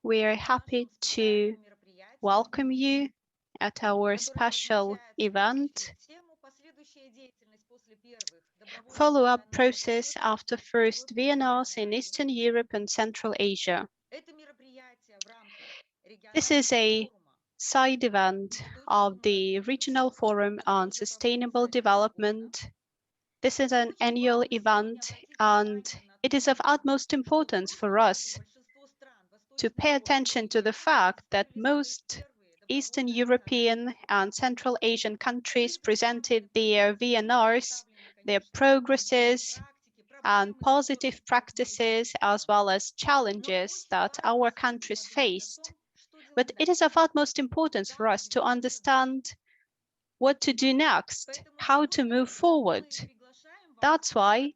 We are happy to welcome you at our special event, follow-up process after first VNRs in Eastern Europe and Central Asia. This is a side event of the Regional Forum on Sustainable Development. This is an annual event, and it is of utmost importance for us to pay attention to the fact that most Eastern European and Central Asian countries presented their VNRs, their progresses, and positive practices, as well as challenges that our countries faced. But it is of utmost importance for us to understand what to do next, how to move forward. That's why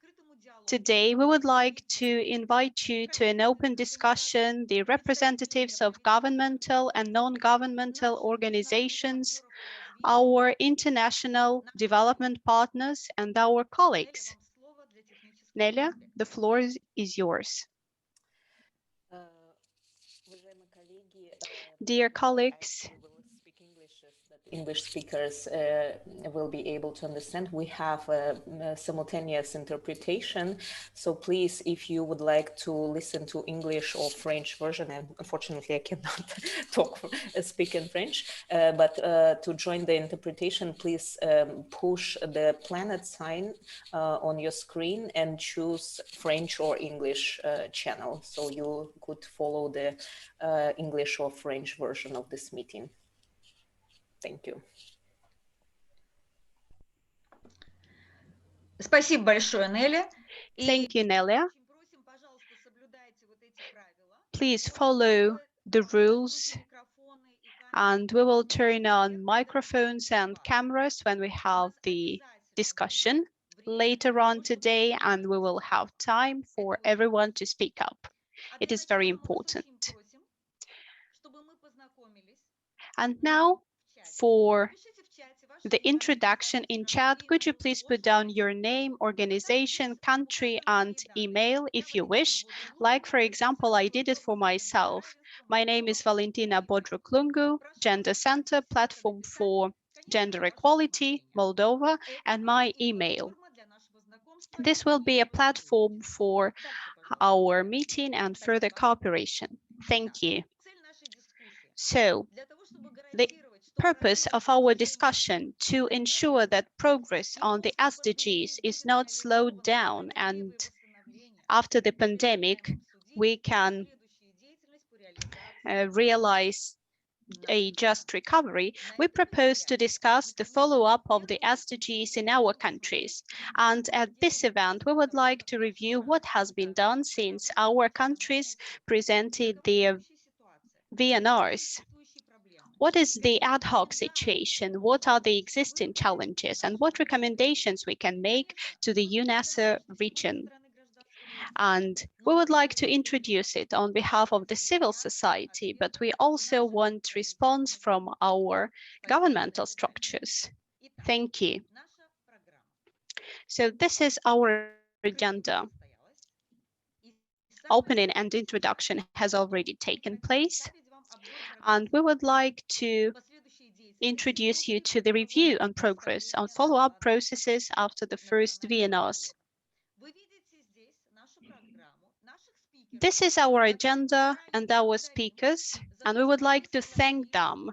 today we would like to invite you to an open discussion, the representatives of governmental and non-governmental organizations, our international development partners, and our colleagues. Nelia, the floor is yours. Dear colleagues, English speakers will be able to understand. We have a simultaneous interpretation. So please, if you would like to listen to English or French version, and unfortunately I cannot speak in French, but to join the interpretation, please push the planet sign on your screen and choose French or English channel. So you could follow the English or French version of this meeting. Thank you. Спасибо большое, Неля. Thank you, Nelia. Please follow the rules, and we will turn on microphones and cameras when we have the discussion later on today, and we will have time for everyone to speak up. It is very important. And now, for the introduction in chat, could you please put down your name, organization, country, and email if you wish? Like, for example, I did it for myself. My name is Valentina Bodruk-Lungu, Gender Center, Platform for Gender Equality, Moldova, and my email. This will be a platform for our meeting and further cooperation. Thank you. So, the purpose of our discussion to ensure that progress on the SDGs is not slowed down, and after the pandemic, we can realize a just recovery, we propose to discuss the follow-up of the SDGs in our countries. And at this event, we would like to review what has been done since our countries presented their VNRs. What is the ad hoc situation? What are the existing challenges? And what recommendations we can make to the UNESO region? And we would like to introduce it on behalf of the civil society, but we also want response from our governmental structures. Thank you. So this is our agenda. Opening and introduction has already taken place. And we would like to introduce you to the review on progress on follow-up processes after the first VNRs. This is our agenda and our speakers, and we would like to thank them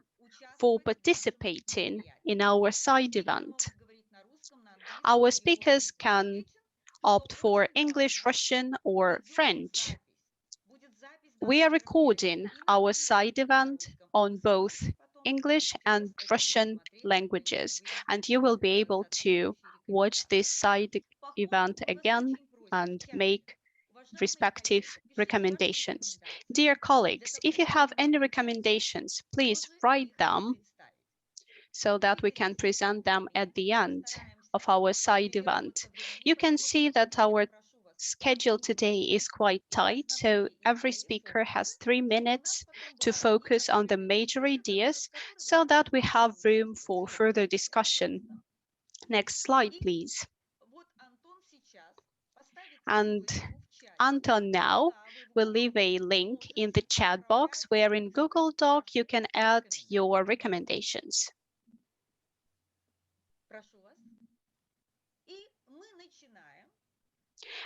for participating in our side event. Our speakers can opt for English, Russian, or French. We are recording our side event on both English and Russian languages, and you will be able to watch this side event again and make respective recommendations. Dear colleagues, if you have any recommendations, please write them so that we can present them at the end of our side event. You can see that our schedule today is quite tight, so every speaker has 3 minutes to focus on the major ideas so that we have room for further discussion. Next slide, please. And Anton now We'll leave a link in the chat box where in Google Doc you can add your recommendations.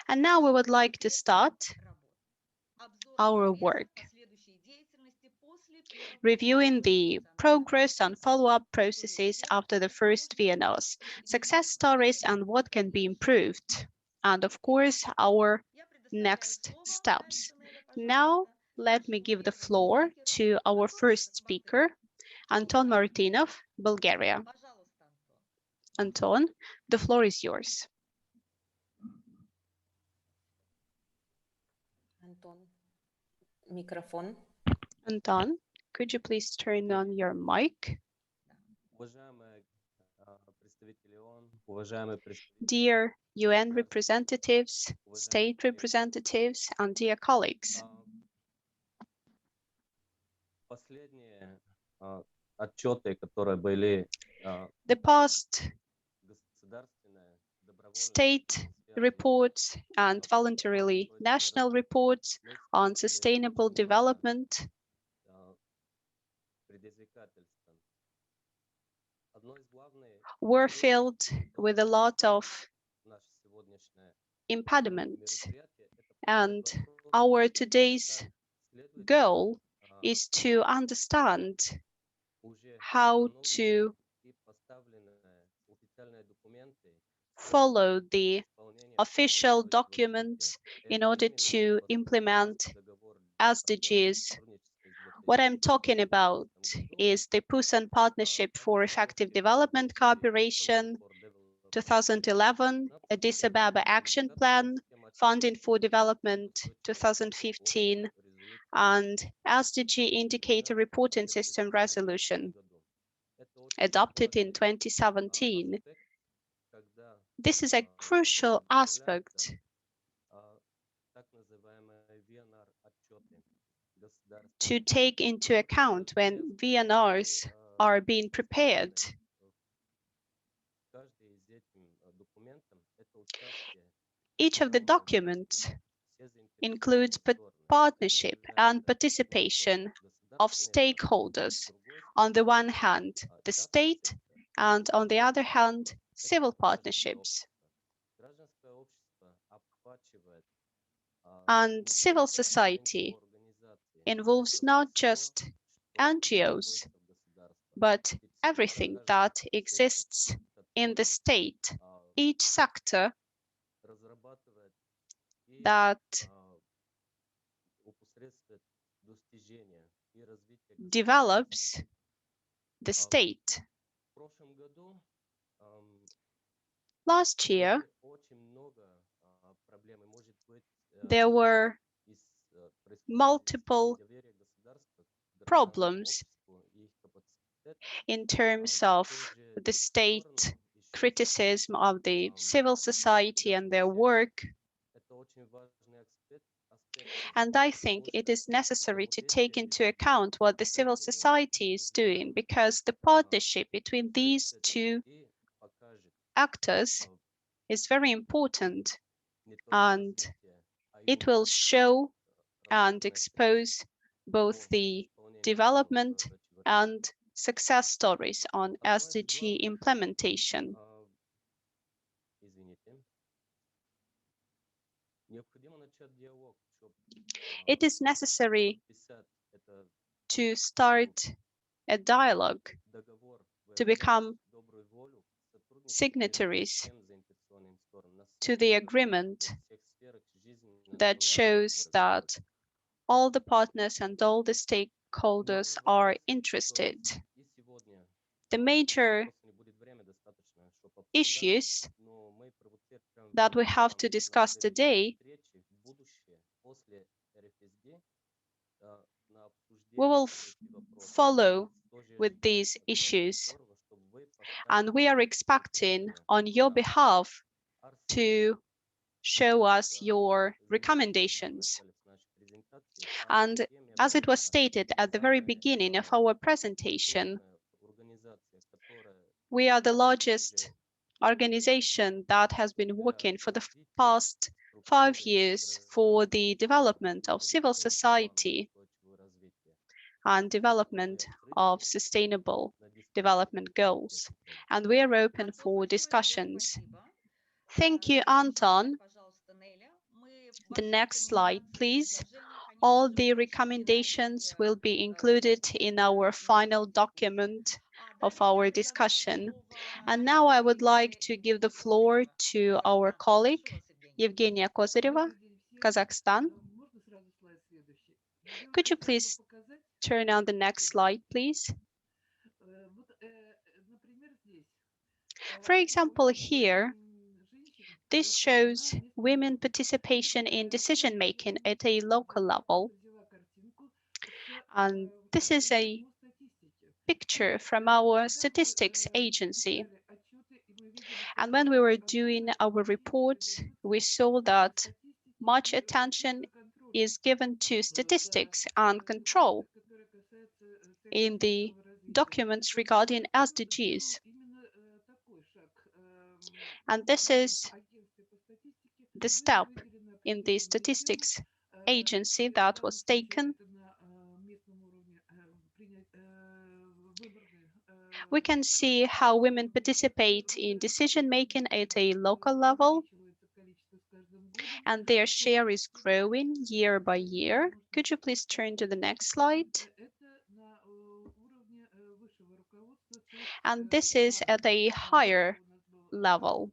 And now we would like to start our work, reviewing the progress and follow-up processes after the first VNRs, success stories and what can be improved, and of course, our next steps. Now, let me give the floor to our first speaker, Anton Martinov, Bulgaria. Anton, the floor is yours. Anton, microphone. Anton, could you please turn on your mic? Dear UN representatives, state representatives, and dear colleagues, the past state reports and voluntarily national reports on sustainable development were filled with a lot of impediments, and our today's goal is to understand how to follow the official documents in order to implement SDGs. What I'm talking about is the Busan Partnership for Effective Development Cooperation, 2011, Addis Ababa Action Plan, Funding for Development, 2015, and SDG Indicator Reporting System Resolution, adopted in 2017. This is a crucial aspect to take into account when VNRs are being prepared. Each of the documents includes partnership and participation of stakeholders. On the one hand, the state, and on the other hand, civil partnerships. And civil society involves not just NGOs, but everything that exists in the state, each sector that develops the state. Last year, there were multiple problems in terms of the state criticism of the civil society and their work. And I think it is necessary to take into account what the civil society is doing, because the partnership between these two actors is very important, and it will show and expose both the development and success stories on SDG implementation. It is necessary to start a dialogue to become signatories to the agreement that shows that all the partners and all the stakeholders are interested. The major issues that we have to discuss today, we will follow with these issues, and we are expecting on your behalf to show us your recommendations. And as it was stated at the very beginning of our presentation, we are the largest organization that has been working for the past 5 years for the development of civil society and development of sustainable development goals. And we are open for discussions. Thank you, Anton. The next slide, please. All the recommendations will be included in our final document of our discussion. And now I would like to give the floor to our colleague, Evgenia Kozyreva, Kazakhstan. Could you please turn on the next slide, please? For example, here, this shows women participation in decision-making at a local level. And this is a picture from our statistics agency. And when we were doing our reports, we saw that much attention is given to statistics and control in the documents regarding SDGs. And this is the step in the statistics agency that was taken. We can see how women participate in decision-making at a local level, and their share is growing year by year. Could you please turn to the next slide? And this is at a higher level.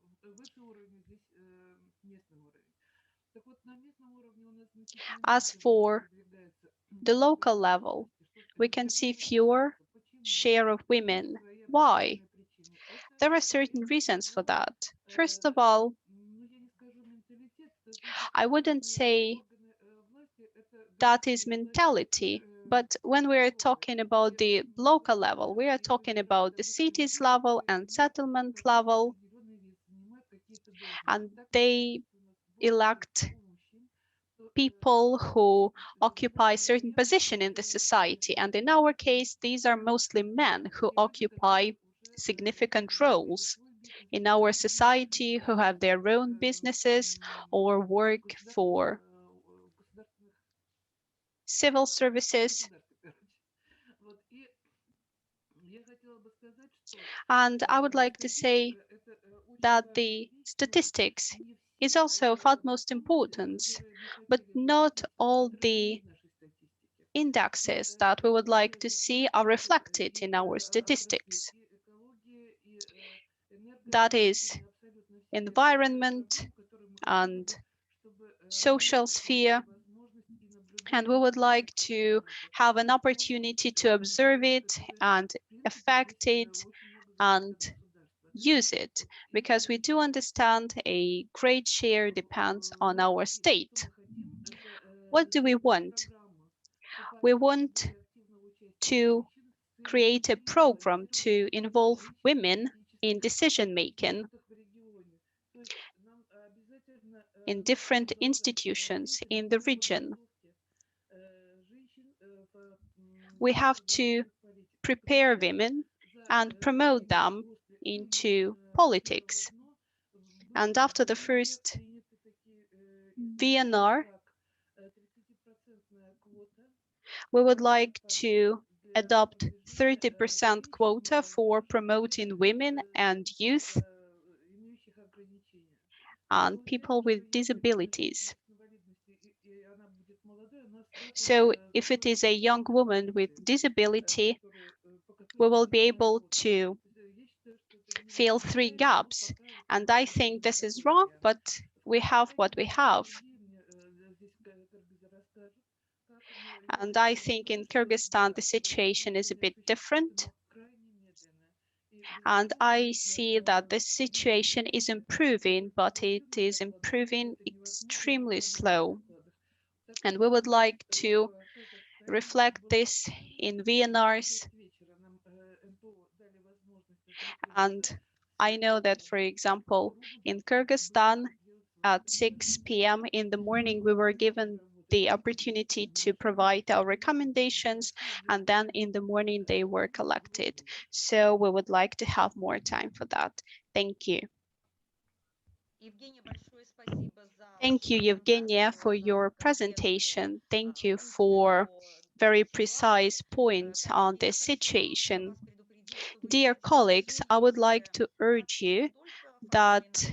As for the local level, we can see fewer share of women. Why? There are certain reasons for that. First of all, I wouldn't say that is mentality, but when we are talking about the local level, we are talking about the cities level and settlement level, and they elect people who occupy certain position in the society. And in our case, these are mostly men who occupy significant roles in our society, who have their own businesses or work for civil services. And I would like to say that the statistics is also of utmost importance, but not all the indexes that we would like to see are reflected in our statistics. That is environment and social sphere. And we would like to have an opportunity to observe it and affect it and use it, because we do understand a great share depends on our state. What do we want? We want to create a program to involve women in decision making in different institutions in the region. We have to prepare women and promote them into politics. And after the first VNR, we would like to adopt 30% quota for promoting women and youth and people with disabilities. So if it is a young woman with disability, we will be able to fill 3 gaps. And I think this is wrong, but we have what we have. And I think in Kyrgyzstan, the situation is a bit different. And I see that the situation is improving, but it is improving extremely slow. And we would like to reflect this in VNRs. And I know that, for example, in Kyrgyzstan, at 6 p.m. in the morning, we were given the opportunity to provide our recommendations, and then in the morning they were collected. So we would like to have more time for that. Thank you. Thank you, Evgenia, for your presentation. Thank you for very precise points on this situation. Dear colleagues, I would like to urge you that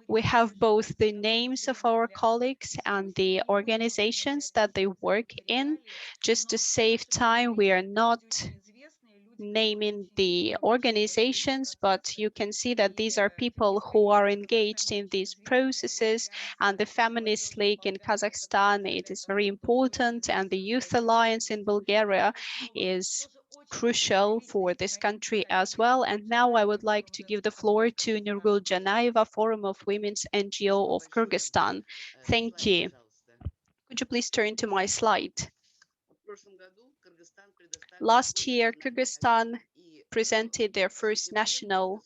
we have both the names of our colleagues and the organizations that they work in. Just to save time, we are not naming the organizations, but you can see that these are people who are engaged in these processes, and the Feminist League in Kazakhstan, it is very important, and the Youth Alliance in Bulgaria is crucial for this country as well. And now I would like to give the floor to Nurgul Janaeva, Forum of Women's NGO of Kyrgyzstan. Thank you. Could you please turn to my slide? Last year, Kyrgyzstan presented their first national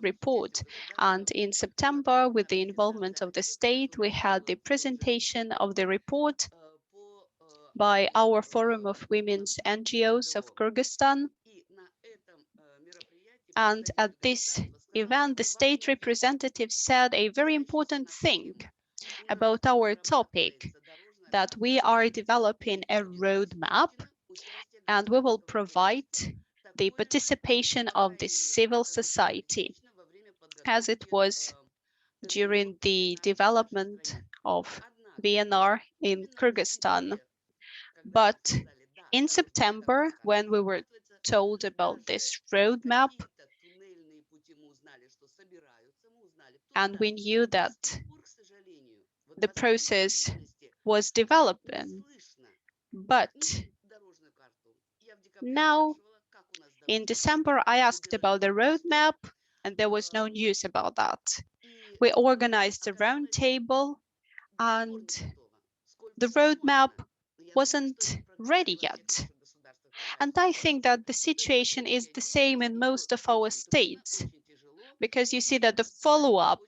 report, and in September, with the involvement of the state, we had the presentation of the report by our Forum of Women's NGOs of Kyrgyzstan. And at this event, the state representative said a very important thing about our topic, that we are developing a roadmap and we will provide the participation of the civil society, as it was during the development of VNR in Kyrgyzstan. But in September, when we were told about this roadmap, and we knew that the process was developing, but now in December, I asked about the roadmap, and there was no news about that. We organized a roundtable, and the roadmap wasn't ready yet. And I think that the situation is the same in most of our states, because you see that the follow-up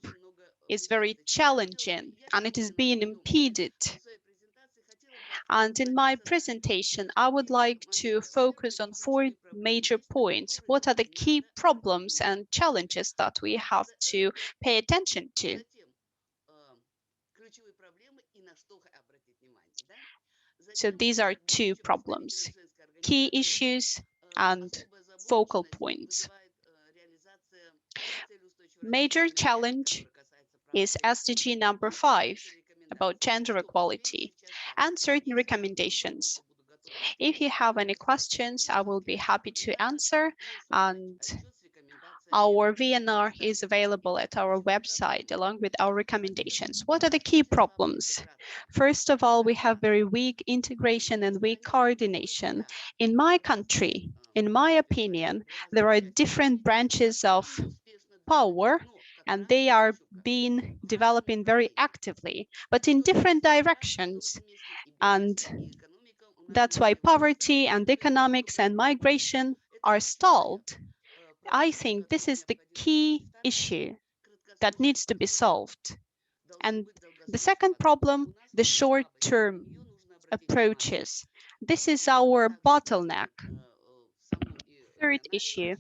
is very challenging and it is being impeded. And in my presentation, I would like to focus on four major points. What are the key problems and challenges that we have to pay attention to? So these are two problems, key issues and focal points. Major challenge is SDG number 5, about gender equality, and certain recommendations. If you have any questions, I will be happy to answer, and our VNR is available at our website along with our recommendations. What are the key problems? First of all, we have very weak integration and weak coordination. In my country, in my opinion, there are different branches of power, and they are being developing very actively, but in different directions. And that's why poverty and economics and migration are stalled. I think this is the key issue that needs to be solved. And the second problem, the short-term approaches. This is our bottleneck. Third issue,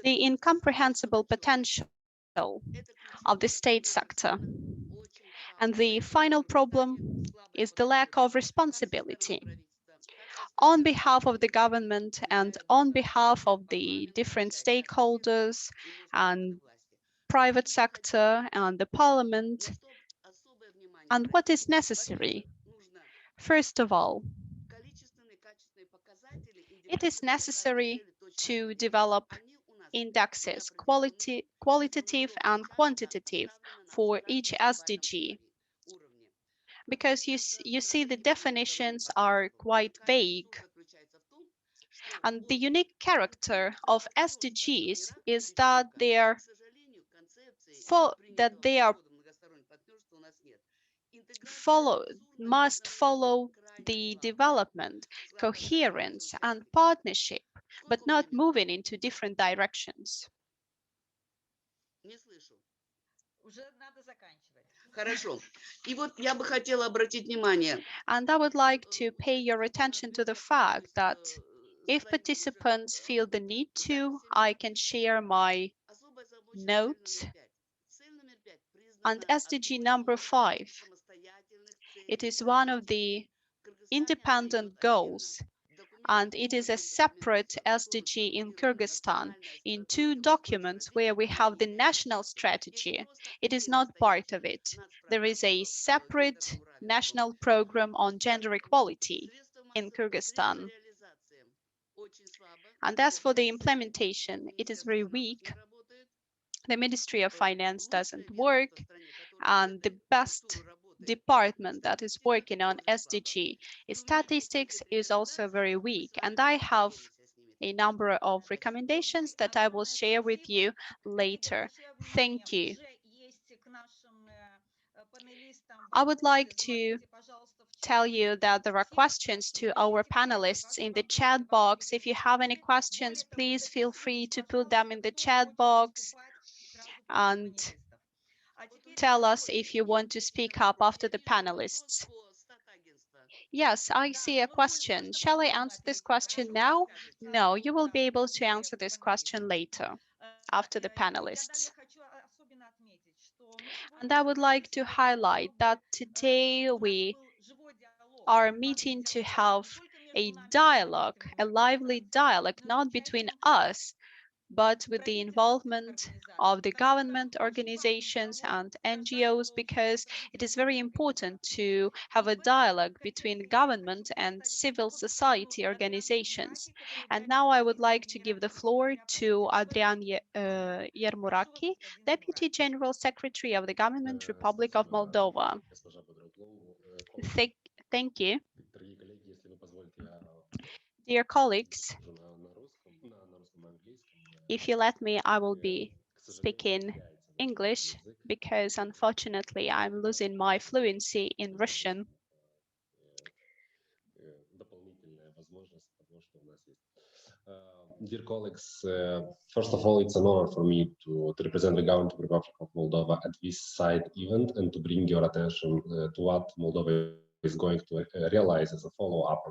the incomprehensible potential of the state sector. And the final problem is the lack of responsibility. On behalf of the government and on behalf of the different stakeholders and private sector and the parliament. And what is necessary? First of all, it is necessary to develop indexes, qualitative and quantitative, for each SDG. Because you see the definitions are quite vague. And the unique character of SDGs is that they must follow the development, coherence, and partnership, but not moving into different directions. And I would like to pay your attention to the fact that if participants feel the need to, I can share my notes. And SDG number 5, it is one of the independent goals, and it is a separate SDG in Kyrgyzstan in two documents where we have the national strategy. It is not part of it. There is a separate national program on gender equality in Kyrgyzstan. And as for the implementation, it is very weak. The Ministry of Finance doesn't work, and the best department that is working on SDG statistics is also very weak. And I have a number of recommendations that I will share with you later. Thank you. I would like to tell you that there are questions to our panelists in the chat box. If you have any questions, please feel free to put them in the chat box and tell us if you want to speak up after the panelists. Yes, I see a question. Shall I answer this question now? No, you will be able to answer this question later, after the panelists. And I would like to highlight that today we are meeting to have a dialogue, a lively dialogue, not between us, but with the involvement of the government organizations and NGOs, because it is very important to have a dialogue between government and civil society organizations. And now I would like to give the floor to Adrian Yermuraki, Deputy General Secretary of the Government Republic of Moldova. Thank you. Dear colleagues, if you let me, I will be speaking English because unfortunately I'm losing my fluency in Russian. Dear colleagues, first of all, it's an honor for me to represent the Government of the Republic of Moldova at this side event and to bring your attention to what Moldova is going to realize as a follow-up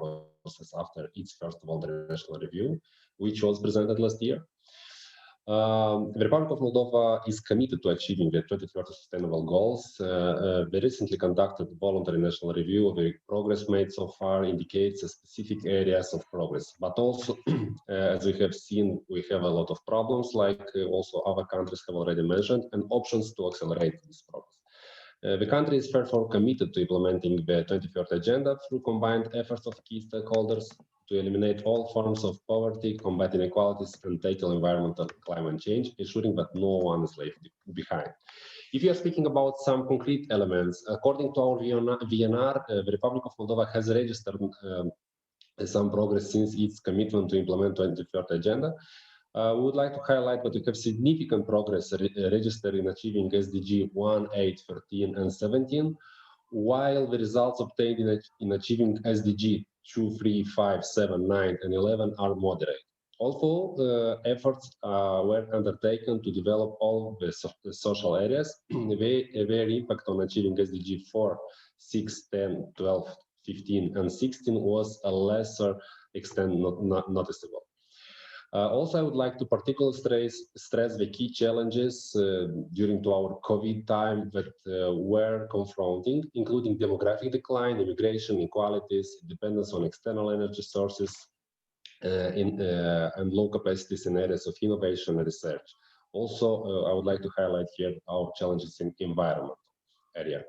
process after its first Voluntary National Review, which was presented last year. The Republic of Moldova is committed to achieving the 2030 sustainable goals. The recently conducted voluntary national review of the progress made so far indicates specific areas of progress, but also, as we have seen, we have a lot of problems, like also other countries have already mentioned, and options to accelerate this progress. The country is therefore committed to implementing the 2030 agenda through combined efforts of key stakeholders to eliminate all forms of poverty, combat inequalities, and tackle environmental climate change, ensuring that no one is left behind. If you are speaking about some concrete elements, according to our VNR, the Republic of Moldova has registered some progress since its commitment to implement 2030 agenda. We would like to highlight that we have significant progress registered in achieving SDG 1, 8, 13, and 17, while the results obtained in achieving SDG 2, 3, 5, 7, 9, and 11 are moderate. Although efforts were undertaken to develop all the social areas, their impact on achieving SDG 4, 6, 10, 12, 15, and 16 was a lesser extent not noticeable. Also, I would like to particularly stress the key challenges during our COVID time that we're confronting, including demographic decline, immigration, inequalities, dependence on external energy sources, and low capacities in areas of innovation and research. Also, I would like to highlight here our challenges in environment area.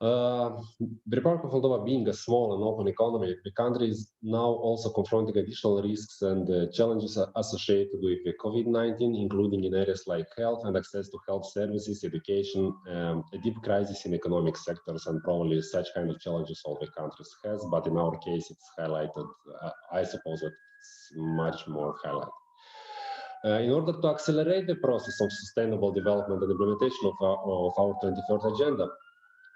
The Republic of Moldova being a small and open economy, the country is now also confronting additional risks and challenges associated with the COVID-19, including in areas like health and access to health services, education, a deep crisis in economic sectors, and probably such kind of challenges all the countries has, but in our case it's highlighted, I suppose that it's much more highlighted. In order to accelerate the process of sustainable development and implementation of our 2030 agenda,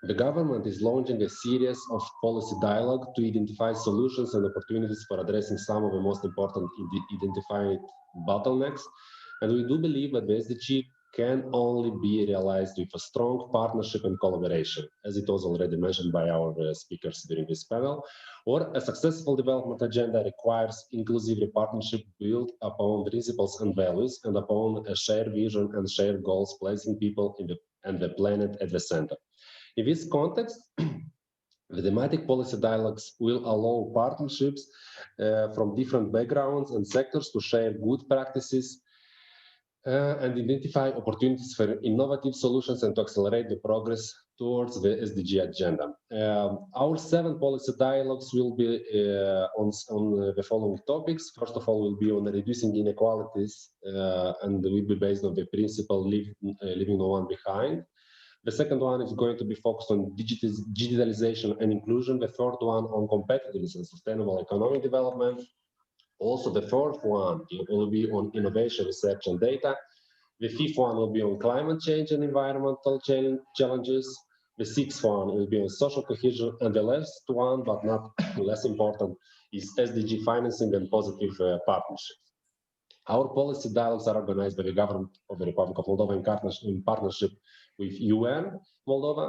the government is launching a series of policy dialogue to identify solutions and opportunities for addressing some of the most important identified bottlenecks. And we do believe that the SDG can only be realized with a strong partnership and collaboration, as it was already mentioned by our speakers during this panel. Or a successful development agenda requires inclusive partnership built upon principles and values and upon a shared vision and shared goals, placing people and the planet at the center. In this context, the thematic policy dialogues will allow partnerships from different backgrounds and sectors to share good practices and identify opportunities for innovative solutions and to accelerate the progress towards the SDG agenda. Our 7 policy dialogues will be on the following topics. First of all, will be on reducing inequalities and will be based on the principle leaving no one behind. The second one is going to be focused on digitalization and inclusion. The third one on competitiveness and sustainable economic development. Also, the fourth one will be on innovation, research, and data. The fifth one will be on climate change and environmental challenges. The sixth one will be on social cohesion. And the last one, but not less important, is SDG financing and positive partnerships. Our policy dialogues are organized by the government of the Republic of Moldova in partnership with UN Moldova.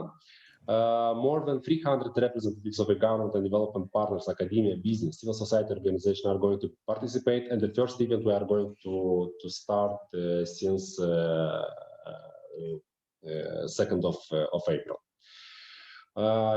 More than 300 representatives of the government and development partners, academia, business, civil society organizations are going to participate. And the first event we are going to start since 2nd of April.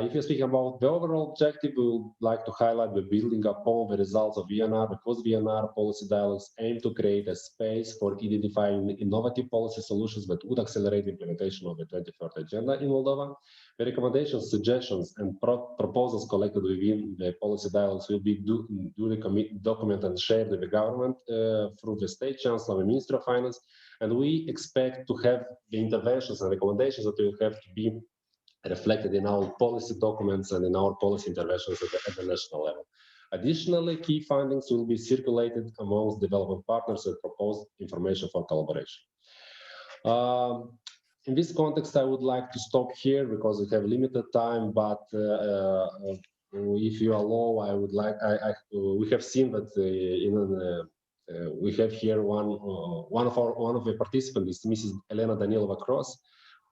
If you speak about the overall objective, we would like to highlight the building upon the results of VNR, because VNR policy dialogues aim to create a space for identifying innovative policy solutions that would accelerate the implementation of the 2030 agenda in Moldova. The recommendations, suggestions, and proposals collected within the policy dialogues will be duly documented and shared with the government through the State Chancellor and Minister of Finance. And we expect to have the interventions and recommendations that will have to be reflected in our policy documents and in our policy interventions at the national level. Additionally, key findings will be circulated amongst development partners and proposed information for collaboration. In this context, I would like to stop here because we have limited time, but if you allow, I would like, we have seen that we have here one of the participants, Mrs. Elena Danilova Cross,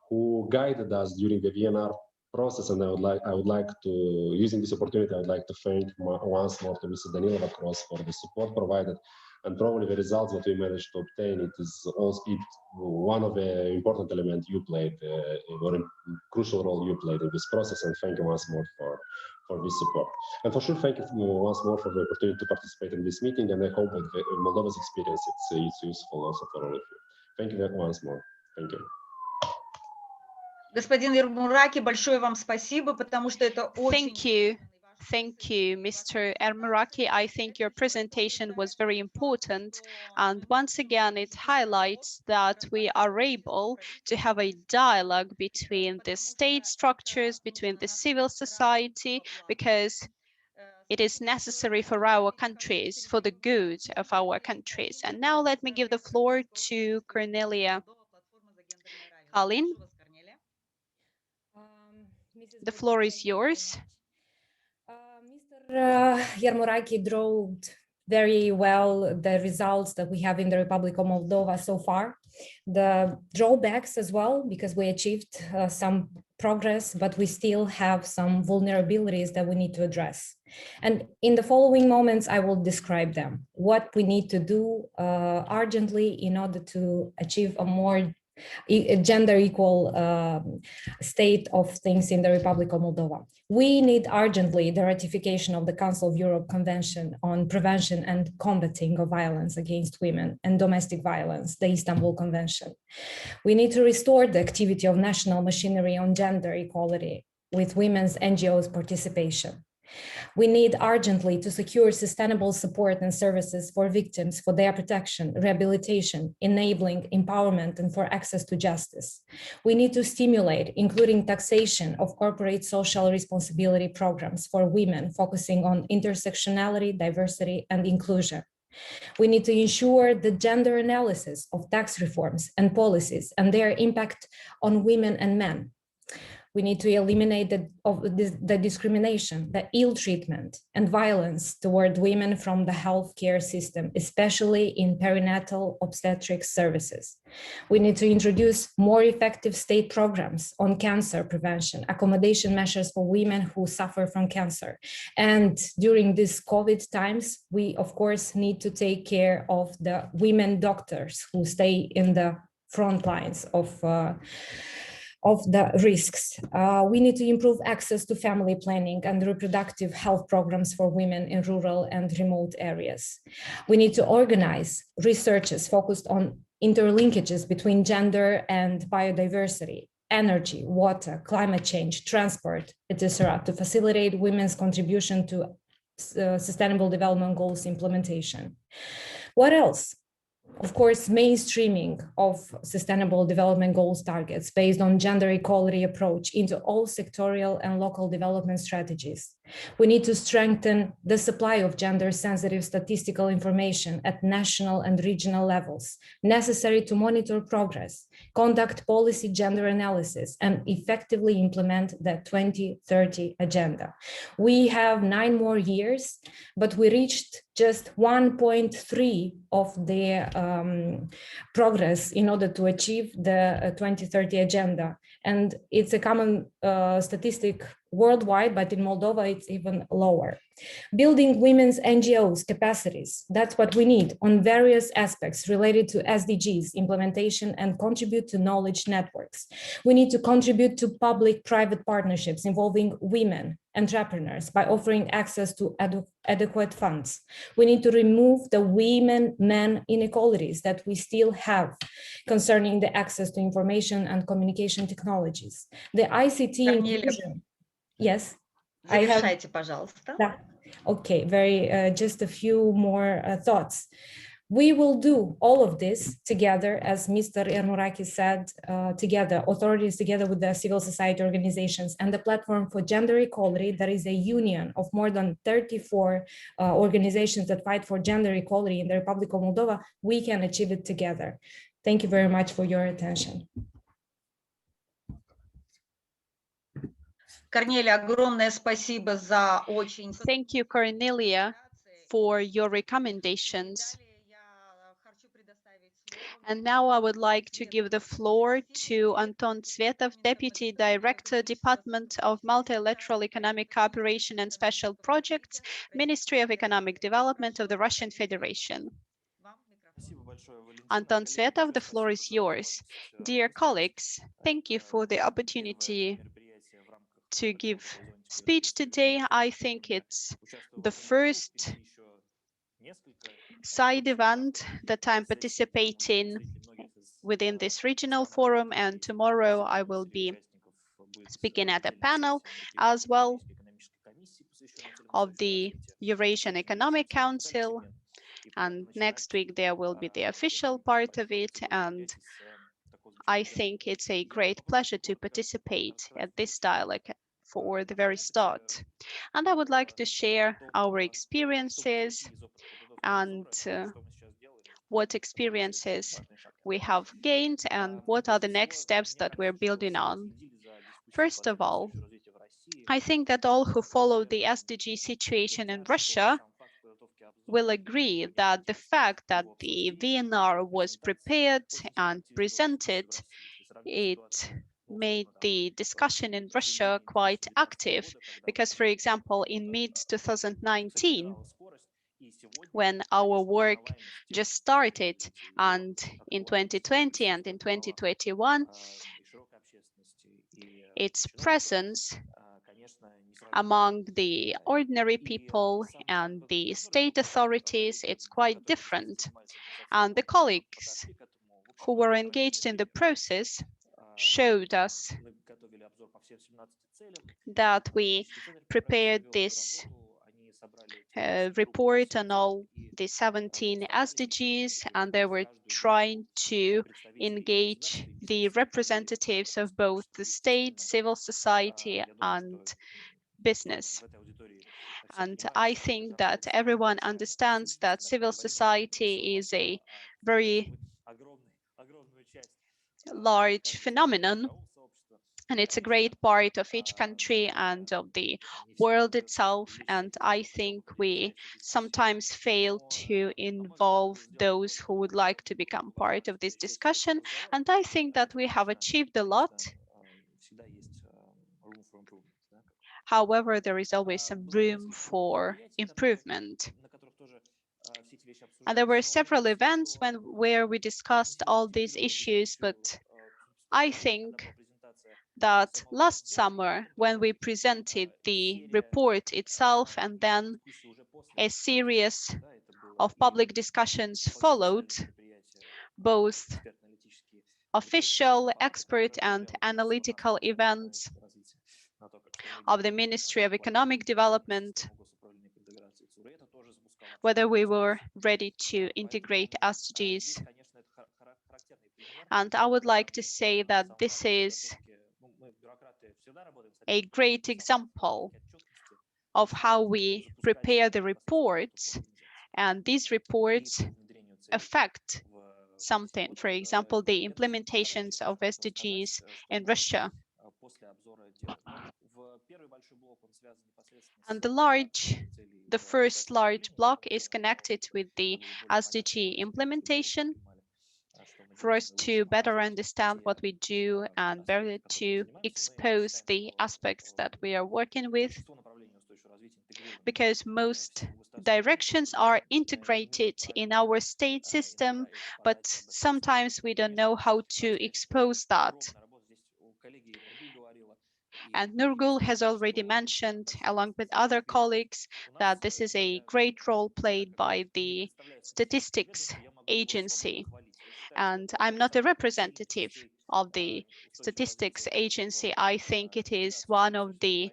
who guided us during the VNR process, and I would like to, using this opportunity, I would like to thank once more to Mrs. Danilova Cross for the support provided, and probably the results that we managed to obtain. It is also one of the important elements you played, or a crucial role you played in this process, and thank you once more for this support. And for sure, thank you once more for the opportunity to participate in this meeting, and I hope that Moldova's experience it's useful also for all of you. Thank you once more. Thank you. Господин Ермураки, большое вам спасибо, потому что это очень... Thank you, Mr. Ermuraki. I think your presentation was very important. And once again, it highlights that we are able to have a dialogue between the state structures, between the civil society, because it is necessary for our countries, for the good of our countries. And now let me give the floor to Cornelia Kalin. The floor is yours. Mr. Yermuraki drew very well the results that we have in the Republic of Moldova so far. The drawbacks as well, because we achieved some progress, but we still have some vulnerabilities that we need to address. And in the following moments, I will describe them, what we need to do urgently in order to achieve a more gender equal state of things in the Republic of Moldova. We need urgently the ratification of the Council of Europe Convention on Prevention and Combating of Violence Against Women and Domestic Violence, the Istanbul Convention. We need to restore the activity of national machinery on gender equality with women's NGOs participation. We need urgently to secure sustainable support and services for victims for their protection, rehabilitation, enabling empowerment, and for access to justice. We need to stimulate, including taxation of corporate social responsibility programs for women, focusing on intersectionality, diversity, and inclusion. We need to ensure the gender analysis of tax reforms and policies and their impact on women and men. We need to eliminate the discrimination, the ill treatment and violence toward women from the healthcare system, especially in perinatal obstetric services. We need to introduce more effective state programs on cancer prevention, accommodation measures for women who suffer from cancer. And during these COVID times, we of course need to take care of the women doctors who stay in the front lines of the risks. We need to improve access to family planning and reproductive health programs for women in rural and remote areas. We need to organize researches focused on interlinkages between gender and biodiversity, energy, water, climate change, transport, etc., to facilitate women's contribution to Sustainable Development Goals implementation. What else? Of course, mainstreaming of Sustainable Development Goals targets based on gender equality approach into all sectorial and local development strategies. We need to strengthen the supply of gender-sensitive statistical information at national and regional levels, necessary to monitor progress, conduct policy gender analysis, and effectively implement the 2030 agenda. We have 9 more years, but we reached just 1.3 of the progress in order to achieve the 2030 agenda. And it's a common statistic worldwide, but in Moldova, it's even lower. Building women's NGOs capacities, that's what we need on various aspects related to SDGs implementation and contribute to knowledge networks. We need to contribute to public-private partnerships involving women entrepreneurs by offering access to adequate funds. We need to remove the women-men inequalities that we still have concerning the access to information and communication technologies. The ICT inclusion. Yes, Завершайте, пожалуйста. Yeah. Okay, just a few more thoughts. We will do all of this together, as Mr. Ermurakis said, together, authorities together with the civil society organizations and the Platform for Gender Equality, that is a union of more than 34 organizations that fight for gender equality in the Republic of Moldova. We can achieve it together. Thank you very much for your attention. Корнелия, огромное спасибо за очень... Thank you, Cornelia, for your recommendations. And now I would like to give the floor to Anton Tsvetov, Deputy Director, Department of Multilateral Economic Cooperation and Special Projects, Ministry of Economic Development of the Russian Federation. Anton Tsvetov, the floor is yours. Dear colleagues, thank you for the opportunity to give speech today. I think it's the first side event that I'm participating within this regional forum, and tomorrow I will be speaking at a panel as well of the Eurasian Economic Council, and next week there will be the official part of it, and I think it's a great pleasure to participate at this dialogue for the very start. And I would like to share our experiences and what experiences we have gained and what are the next steps that we're building on. First of all, I think that all who follow the SDG situation in Russia will agree that the fact that the VNR was prepared and presented, it made the discussion in Russia quite active, because, for example, in mid-2019, when our work just started, and in 2020 and in 2021, its presence among the ordinary people and the state authorities, it's quite different. And the colleagues who were engaged in the process showed us that we prepared this report on all the 17 SDGs, and they were trying to engage the representatives of both the state, civil society, and business. And I think that everyone understands that civil society is a very large phenomenon, And it's a great part of each country and of the world itself. And I think we sometimes fail to involve those who would like to become part of this discussion. And I think that we have achieved a lot. However, there is always some room for improvement. And there were several events where we discussed all these issues, but I think that last summer, when we presented the report itself and then a series of public discussions followed, both official, expert, and analytical events of the Ministry of Economic Development, whether we were ready to integrate SDGs. And I would like to say that this is a great example of how we prepare the reports, and these reports affect something. For example, the implementations of SDGs in Russia. And the first large block is connected with the SDG implementation, for us to better understand what we do and better to expose the aspects that we are working with, because most directions are integrated in our state system, but sometimes we don't know how to expose that. And Nurgul has already mentioned, along with other colleagues, that this is a great role played by the statistics agency. And I'm not a representative of the statistics agency. I think it is one of the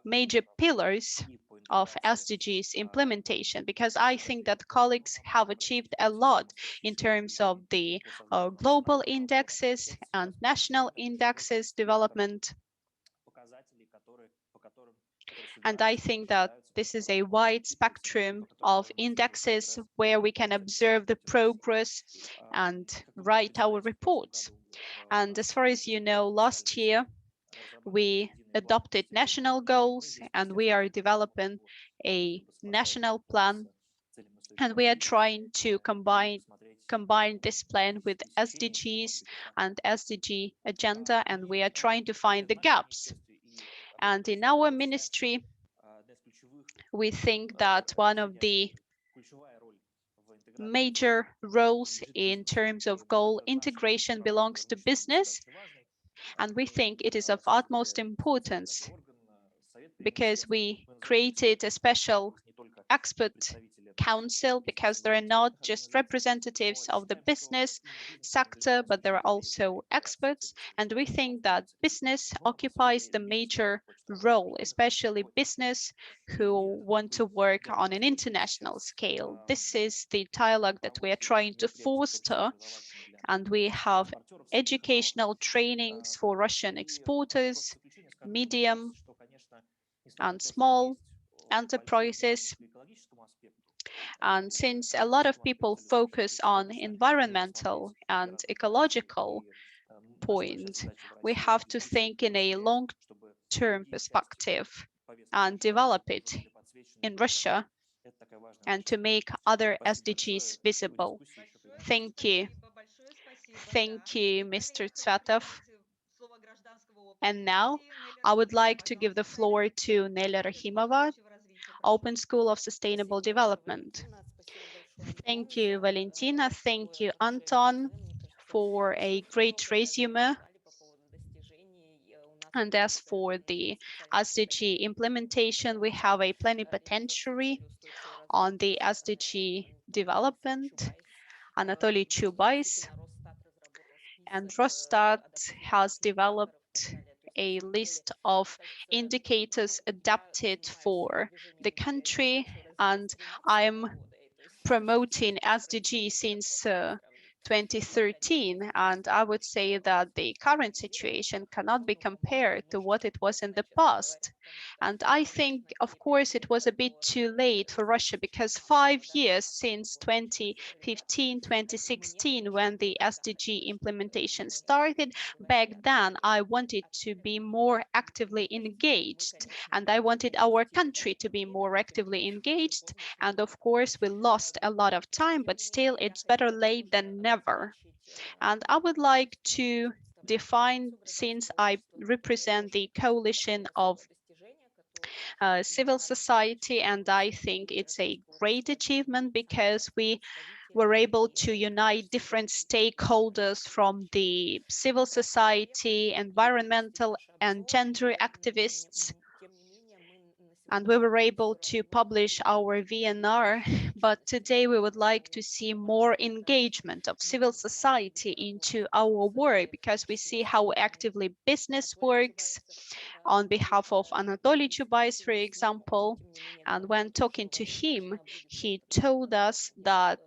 major pillars of SDGs implementation, because I think that colleagues have achieved a lot in terms of the global indexes and national indexes development. And I think that this is a wide spectrum of indexes where we can observe the progress and write our reports. And as far as you know, last year, we adopted national goals and we are developing a national plan, and we are trying to combine this plan with SDGs and SDG agenda, and we are trying to find the gaps. And in our ministry, we think that one of the major roles in terms of goal integration belongs to business. And we think it is of utmost importance because we created a special expert council, because there are not just representatives of the business sector, but there are also experts. And we think that business occupies the major role, especially business who want to work on an international scale. This is the dialogue that we are trying to foster, and we have educational trainings for Russian exporters, medium and small enterprises. And since a lot of people focus on environmental and ecological point, we have to think in a long-term perspective and develop it in Russia and to make other SDGs visible. Thank you. Thank you, Mr. Tsvetov. And now I would like to give the floor to Nelia Rahimova, Open School of Sustainable Development. Thank you, Valentina. Thank you, Anton, for a great resume. And as for the SDG implementation, we have a plenipotentiary on the SDG development, Anatoly Chubais. And Rostat has developed a list of indicators adapted for the country, and I'm promoting SDG since 2013, and I would say that the current situation cannot be compared to what it was in the past. And I think, of course, it was a bit too late for Russia, because 5 years since 2015, 2016, when the SDG implementation started, back then I wanted to be more actively engaged, and I wanted our country to be more actively engaged. And of course, we lost a lot of time, but still it's better late than never. And I would like to define, since I represent the coalition of civil society, and I think it's a great achievement because we were able to unite different stakeholders from the civil society, environmental and gender activists, and we were able to publish our VNR. But today we would like to see more engagement of civil society into our work, because we see how actively business works. On behalf of Anatoly Chubais, for example, and when talking to him, he told us that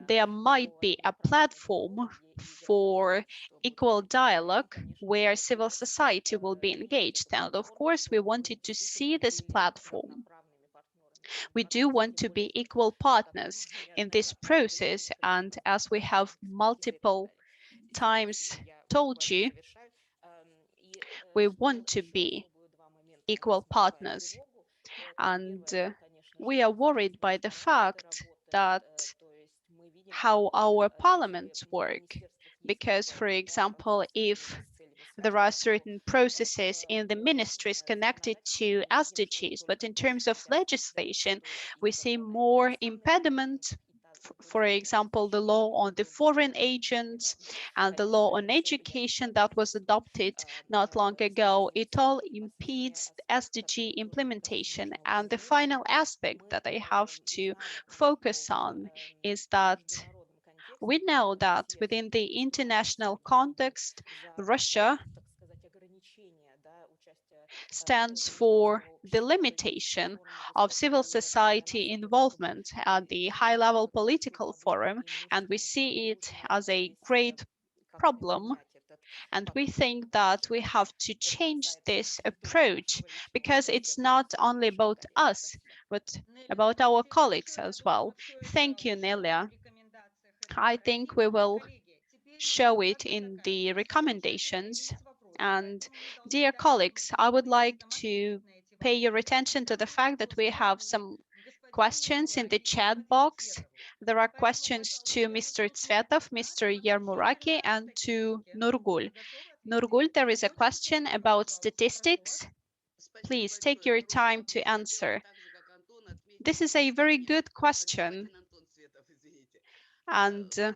there might be a platform for equal dialogue where civil society will be engaged. And of course, we wanted to see this platform. We do want to be equal partners in this process. And as we have multiple times told you, we want to be equal partners. And we are worried by the fact that how our parliaments work. Because, for example, if there are certain processes in the ministries connected to SDGs, but in terms of legislation, we see more impediment. For example, the law on the foreign agents and the law on education that was adopted not long ago, it all impedes SDG implementation. And the final aspect that I have to focus on is that we know that within the international context, Russia stands for the limitation of civil society involvement at the high-level political forum, and we see it as a great problem. And we think that we have to change this approach, because it's not only about us, but about our colleagues as well. Thank you, Nelia. I think we will show it in the recommendations. And dear colleagues, I would like to pay your attention to the fact that we have some questions in the chat box. There are questions to Mr. Tsvetov, Mr. Yermuraki, and to Nurgul. Nurgul, there is a question about statistics. Please take your time to answer. This is a very good question. And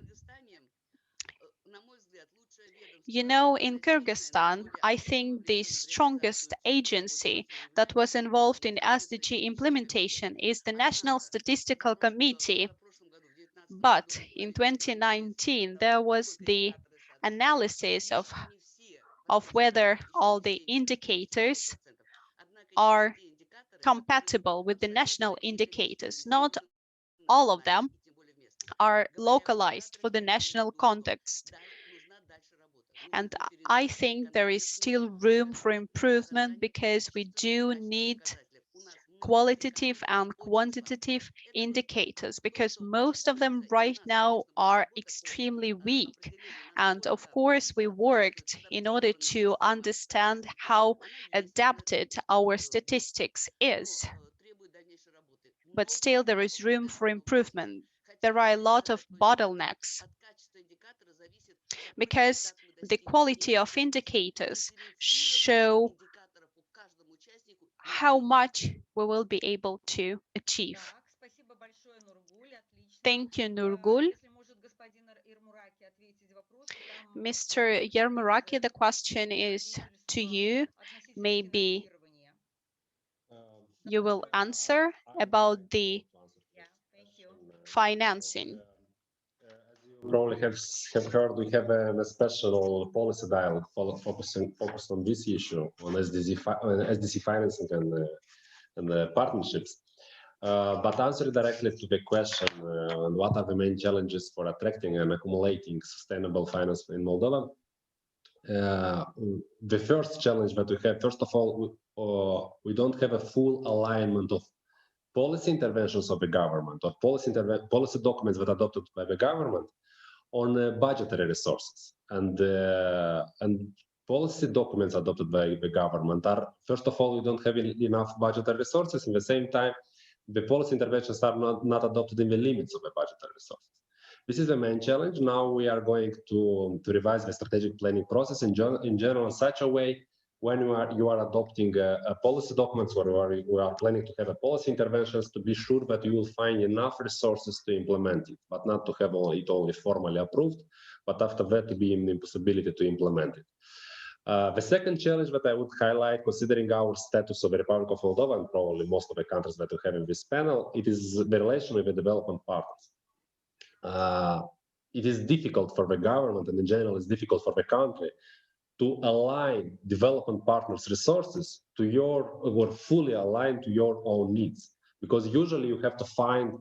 you know, in Kyrgyzstan, I think the strongest agency that was involved in SDG implementation is the National Statistical Committee. But in 2019, there was the analysis of whether all the indicators are compatible with the national indicators. Not all of them are localized for the national context. And I think there is still room for improvement, because we do need qualitative and quantitative indicators, because most of them right now are extremely weak. And of course, we worked in order to understand how adapted our statistics is. But still there is room for improvement. There are a lot of bottlenecks, because the quality of indicators show how much we will be able to achieve. Thank you, Nurgul. Mr. Yermuraki, the question is to you. Maybe you will answer about the financing. Probably have heard, we have a special policy dialogue focused on this issue, on SDG financing and the partnerships. But answering directly to the question, what are the main challenges for attracting and accumulating sustainable finance in Moldova? The first challenge that we have, first of all, we don't have a full alignment of policy interventions of the government, or policy documents that are adopted by the government on budgetary resources. And policy documents adopted by the government are, first of all, we don't have enough budgetary resources. In the same time, the policy interventions are not adopted in the limits of the budgetary resources. This is the main challenge. Now we are going to revise the strategic planning process in general in such a way when you are adopting a policy documents where we are planning to have a policy interventions, to be sure that you will find enough resources to implement it, but not to have it only formally approved, but after that to be in the possibility to implement it. The second challenge that I would highlight, considering our status of the Republic of Moldova and probably most of the countries that we have in this panel, it is the relation with the development partners. It is difficult for the government, and in general it's difficult for the country to align development partners' resources to or fully aligned to your own needs. Because usually you have to find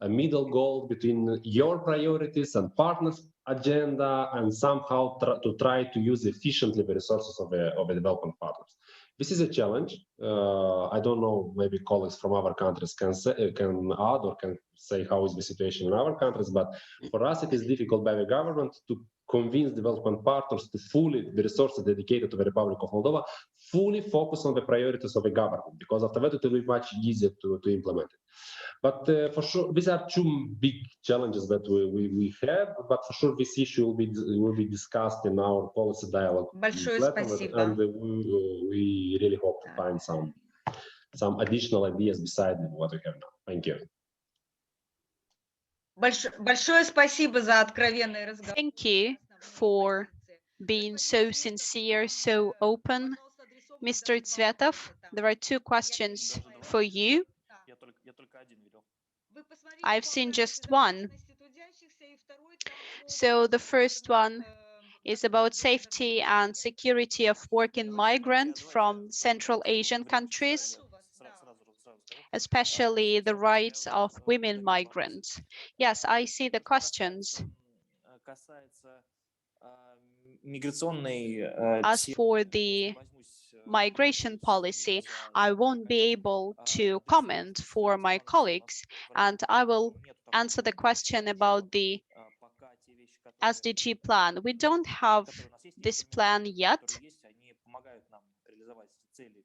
a middle goal between your priorities and partners' agenda, and somehow try to use efficiently the resources of the development partners. This is a challenge. I don't know, maybe colleagues from other countries can add or can say how is the situation in our countries, but for us it is difficult by the government to convince development partners to the resources dedicated to the Republic of Moldova, fully focus on the priorities of the government, because after that it will be much easier to implement it. But for sure, these are two big challenges that we have, but for sure this issue will be discussed in our policy dialogue platform, and we really hope to find some additional ideas beside what we have now. Thank you. Большое спасибо за откровенный разговор. Thank you for being so sincere, so open. Mr. Tsvetov, there are two questions for you. I've seen just one. So the first one is about safety and security of working migrants from Central Asian countries, especially the rights of women migrants. Yes, I see the questions. As for the migration policy, I won't be able to comment for my colleagues, and I will answer the question about the SDG plan. We don't have this plan yet.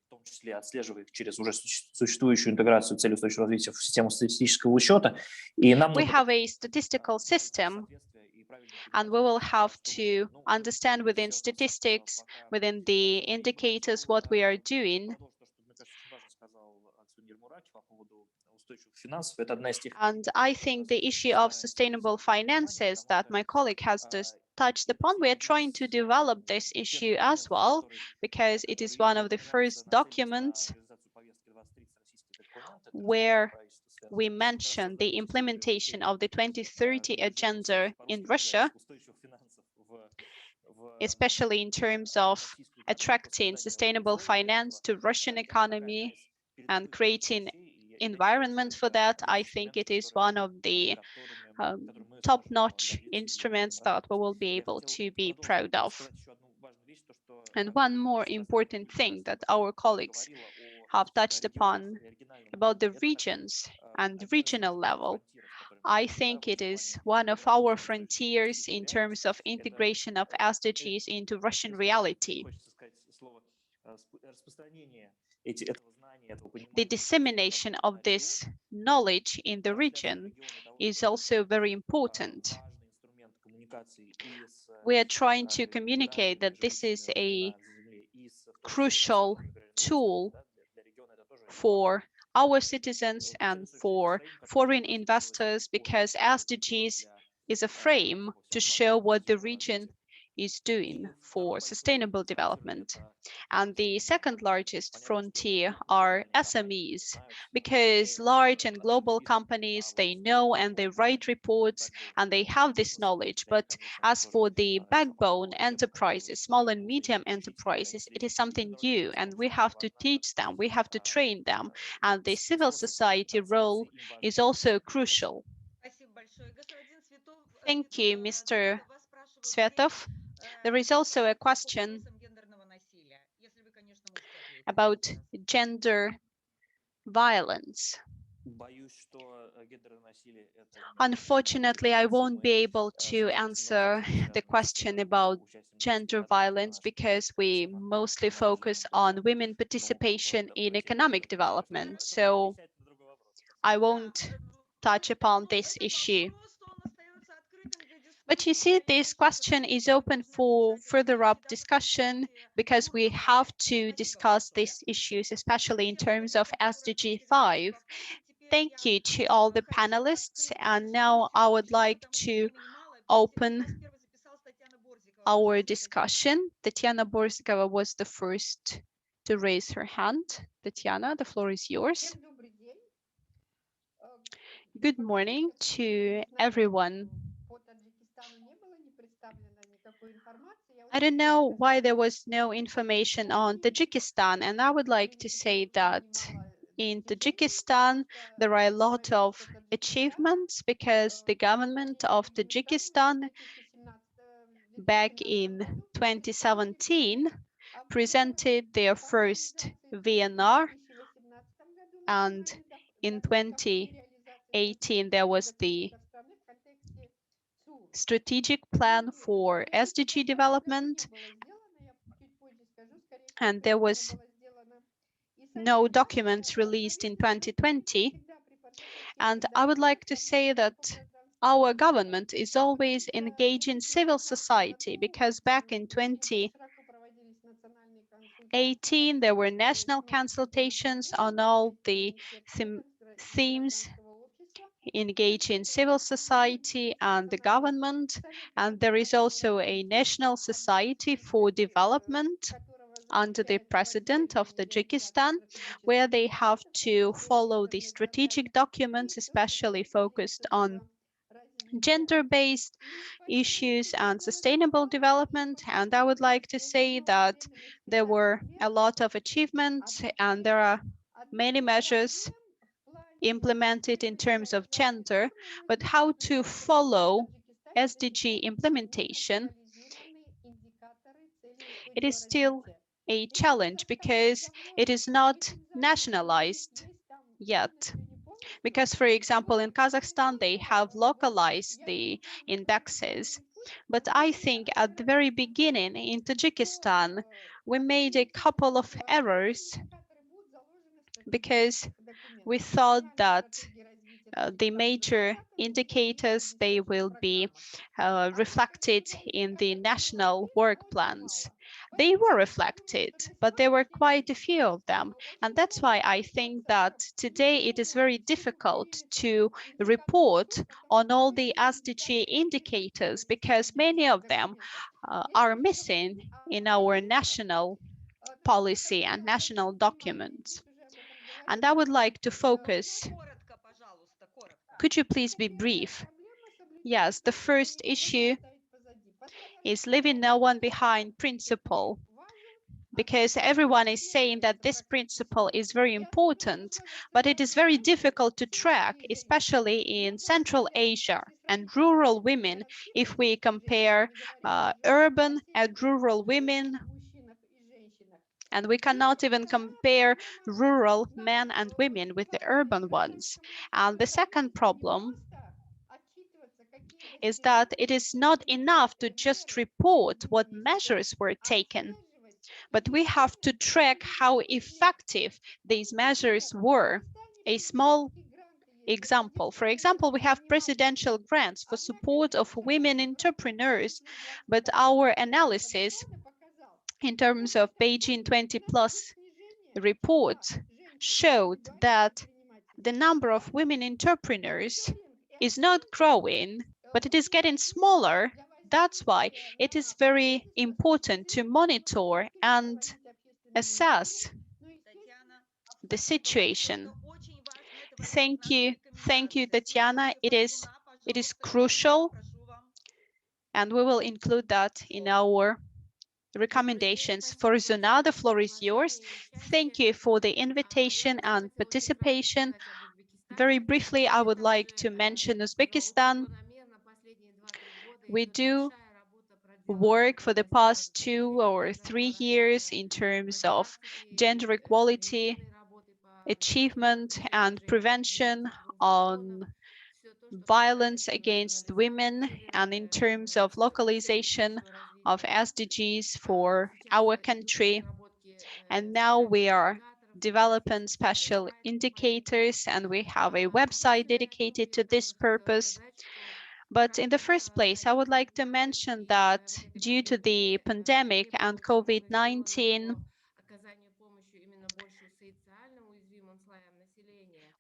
В том числе отслеживая их через уже существующую интеграцию целей устойчивого развития в систему статистического учета. We have a statistical system, and we will have to understand within statistics, within the indicators, what we are doing. And I think the issue of sustainable finances that my colleague has just touched upon, we are trying to develop this issue as well, because it is one of the first documents where we mention the implementation of the 2030 agenda in Russia, especially in terms of attracting sustainable finance to Russian economy and creating environment for that. I think it is one of the top-notch instruments that we will be able to be proud of. And one more important thing that our colleagues have touched upon about the regions and regional level, I think it is one of our frontiers in terms of integration of SDGs into Russian reality. The dissemination of this knowledge in the region is also very important. We are trying to communicate that this is a crucial tool for our citizens and for foreign investors, because SDGs is a frame to show what the region is doing for sustainable development. And the second largest frontier are SMEs, because large and global companies, they know and they write reports and they have this knowledge. But as for the backbone enterprises, small and medium enterprises, it is something new and we have to teach them, we have to train them. And the civil society role is also crucial. Thank you, Mr. Tsvetov. There is also a question about gender violence. Unfortunately, I won't be able to answer the question about gender violence because we mostly focus on women participation in economic development. So I won't touch upon this issue. But you see, this question is open for further up discussion because we have to discuss these issues, especially in terms of SDG 5. Thank you to all the panelists. And now I would like to open our discussion. Tatiana Borzikova was the first to raise her hand. Tatiana, the floor is yours. Good morning to everyone. I don't know why there was no information on Tajikistan, and I would like to say that in Tajikistan, there are a lot of achievements because the government of Tajikistan back in 2017 presented their first VNR, and in 2018 there was the strategic plan for SDG development, and there was no documents released in 2020. And I would like to say that our government is always engaging civil society, because back in 2018 there were national consultations on all the themes engaging civil society and the government, and there is also a National Society for Development under the president of Tajikistan, where they have to follow the strategic documents, especially focused on gender-based issues and sustainable development. And I would like to say that there were a lot of achievements and there are many measures implemented in terms of gender, but how to follow SDG implementation, it is still a challenge because it is not nationalized yet. Because, for example, in Kazakhstan, they have localized the indexes. But I think at the very beginning in Tajikistan, we made a couple of errors because we thought that the major indicators, they will be reflected in the national work plans. They were reflected, but there were quite a few of them. And that's why I think that today it is very difficult to report on all the SDG indicators because many of them are missing in our national policy and national documents. And I would like to focus. Could you please be brief? Yes, the first issue is leaving no one behind principle, because everyone is saying that this principle is very important, but it is very difficult to track, especially in Central Asia and rural women, if we compare urban and rural women. And we cannot even compare rural men and women with the urban ones. And the second problem is that it is not enough to just report what measures were taken, but we have to track how effective these measures were. A small example, for example, we have presidential grants for support of women entrepreneurs, but our analysis in terms of Beijing 20+ report showed that the number of women entrepreneurs is not growing, but it is getting smaller that's why it is very important to monitor and assess the situation. Thank you, Tatiana. It is crucial, and we will include that in our recommendations. For Zuna, the floor is yours. Thank you for the invitation and participation. Very briefly, I would like to mention Uzbekistan. We do work for the past 2 or 3 years in terms of gender equality, achievement and prevention on violence against women, and in terms of localization of SDGs for our country. And now we are developing special indicators, and we have a website dedicated to this purpose. But in the first place, I would like to mention that due to the pandemic and COVID-19,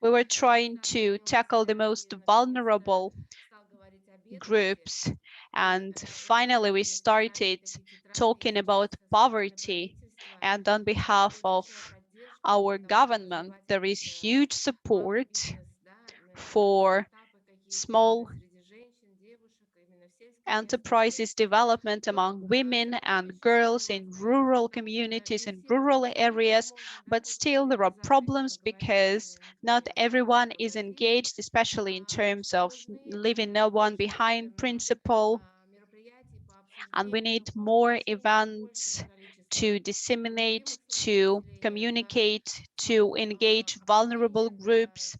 we were trying to tackle the most vulnerable groups. And finally, we started talking about poverty. And on behalf of our government, there is huge support for small enterprises development among women and girls in rural communities, in rural areas, but still there are problems because not everyone is engaged, especially in terms of leaving no one behind principle. And we need more events to disseminate, to communicate, to engage vulnerable groups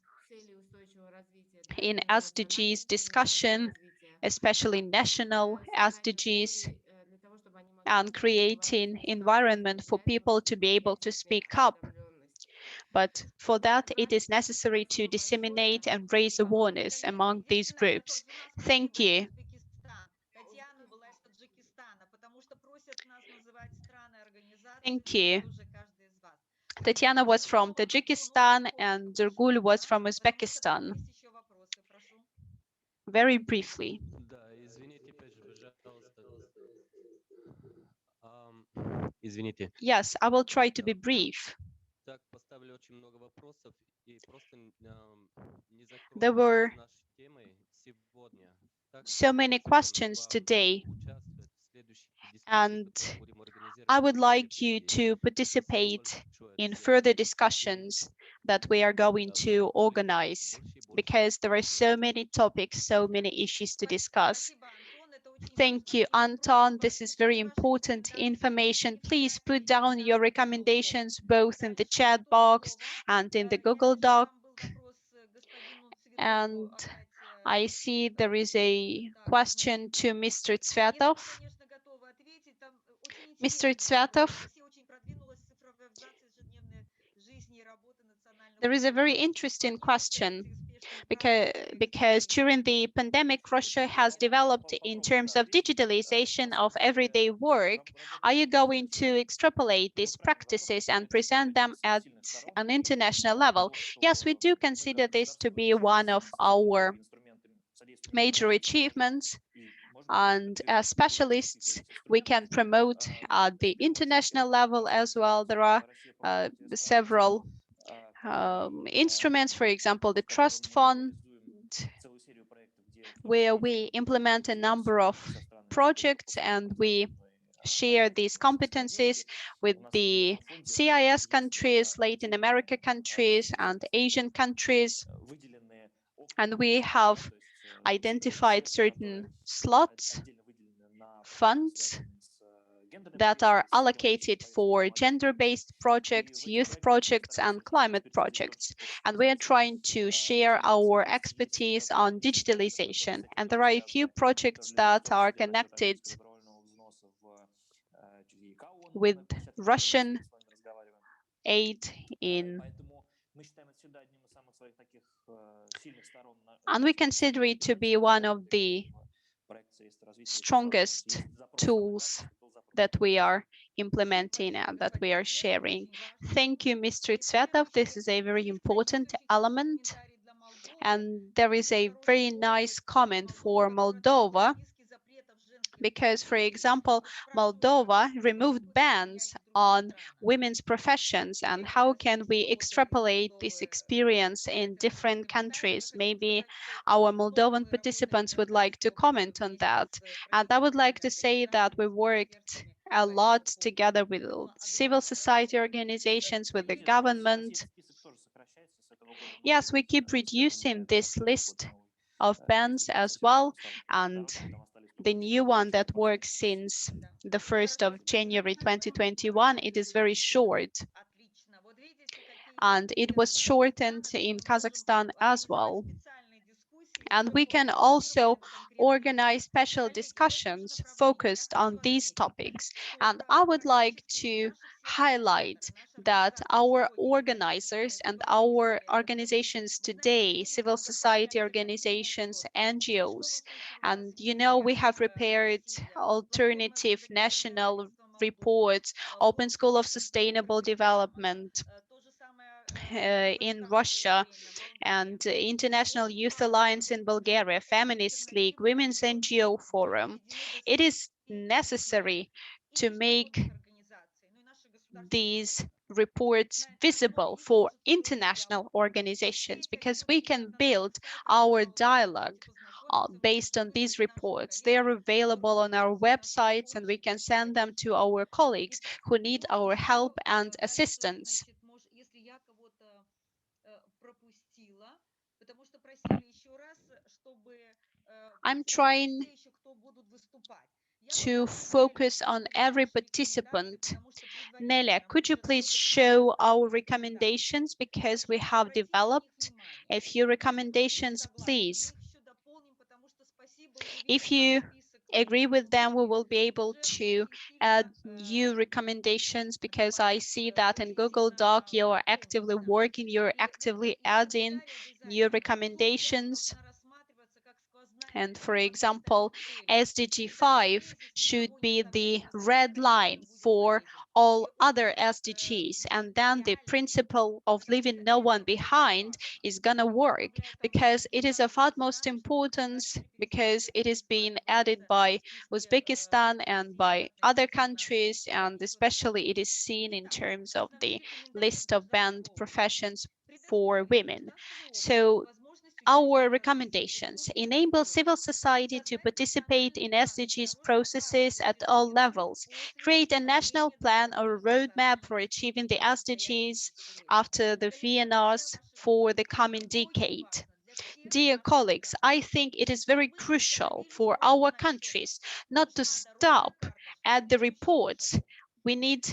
in SDGs discussion, especially national SDGs, and creating environment for people to be able to speak up. But for that, it is necessary to disseminate and raise awareness among these groups. Thank you. Thank you. Tatiana was from Tajikistan and Zurgul was from Uzbekistan. Very briefly. Извините. Yes, I will try to be brief. Так, поставили очень много вопросов и просто не There were закроем нашей темой сегодня. Так so что many просим questions вас today, участвовать в следующих дискуссиях, and которые будем организировать I would в like you сентябре. to Спасибо participate большое in всем. further discussions that we are going to organize, Больше и больше. because there are so many topics, so many issues to discuss. Thank you, Anton. This is very important information. Please put down your recommendations both in the chat box and in the Google Doc. And I see there is a question to Mr. Tsvetov. Mr. Tsvetov, there is a very interesting question because during the pandemic, Russia has developed in terms of digitalization of everyday work. Are you going to extrapolate these practices and present them at an international level? Yes, we do consider this to be one of our major achievements. And as specialists, we can promote at the international level as well. There are several instruments, for example, the trust fund, where we implement a number of projects and we share these competencies with the CIS countries, Latin America countries, and Asian countries. And we have identified certain slots, funds that are allocated for gender-based projects, youth projects, and climate projects. And we are trying to share our expertise on digitalization. And there are a few projects that are connected with Russian aid in, and we consider it to be one of the strongest tools that we are implementing and that we are sharing. Thank you, Mr. Tsvetov. This is a very important element. And there is a very nice comment for Moldova, because, for example, Moldova removed bans on women's professions, and how can we extrapolate this experience in different countries? Maybe our Moldovan participants would like to comment on that. And I would like to say that we worked a lot together with civil society organizations, with the government. Yes, we keep reducing this list of bans as well, and the new one that works since the 1st of January 2021, it is very short, and it was shortened in Kazakhstan as well. And we can also organize special discussions focused on these topics. And I would like to highlight that our organizers and our organizations today, civil society organizations, NGOs, and we have prepared alternative national reports, Open School of Sustainable Development in Russia, and International Youth Alliance in Bulgaria, Feminist League, Women's NGO Forum. It is necessary to make these reports visible for international organizations, because we can build our dialogue based on these reports. They are available on our websites, and we can send them to our colleagues who need our help and assistance. I'm trying to focus on every participant. Nelia, could you please show our recommendations, because we have developed a few recommendations, please. If you agree with them, we will be able to add new recommendations, because I see that in Google Doc you are actively working, you're actively adding new recommendations. And for example, SDG 5 should be the red line for all other SDGs, and then the principle of leaving no one behind is gonna work, because it is of utmost importance, because it is being added by Uzbekistan and by other countries, and especially it is seen in terms of the list of banned professions for women. So our recommendations: enable civil society to participate in SDGs processes at all levels, create a national plan or roadmap for achieving the SDGs after the VNRs for the coming decade. Dear colleagues, I think it is very crucial for our countries not to stop at the reports. We need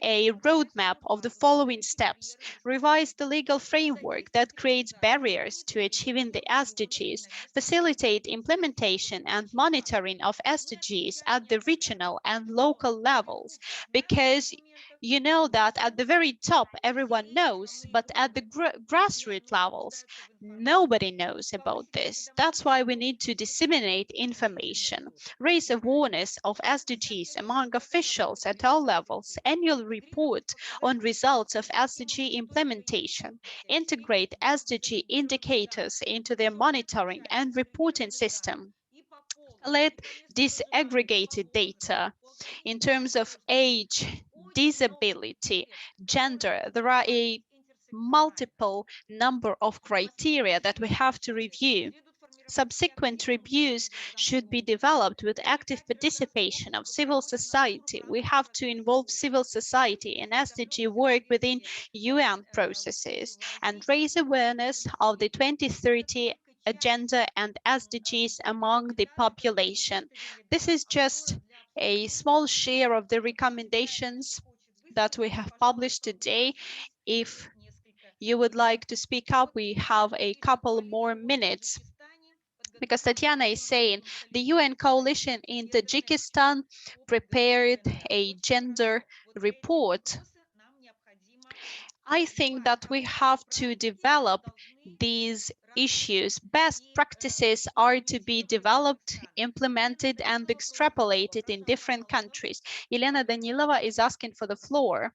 a roadmap of the following steps: revise the legal framework that creates barriers to achieving the SDGs, facilitate implementation and monitoring of SDGs at the regional and local levels, because you know that at the very top everyone knows, but at the grassroots levels nobody knows about this. That's why we need to disseminate information, raise awareness of SDGs among officials at all levels, annual report on results of SDG implementation, integrate SDG indicators into their monitoring and reporting system, collect disaggregated data in terms of age, disability, gender. There are a multiple number of criteria that we have to review. Subsequent reviews should be developed with active participation of civil society. We have to involve civil society in SDG work within UN processes and raise awareness of the 2030 agenda and SDGs among the population. This is just a small share of the recommendations that we have published today. If you would like to speak up, we have a couple more minutes, because Tatiana is saying the UN coalition in Tajikistan prepared a gender report. I think that we have to develop these issues. Best practices are to be developed, implemented, and extrapolated in different countries. Elena Danilova is asking for the floor.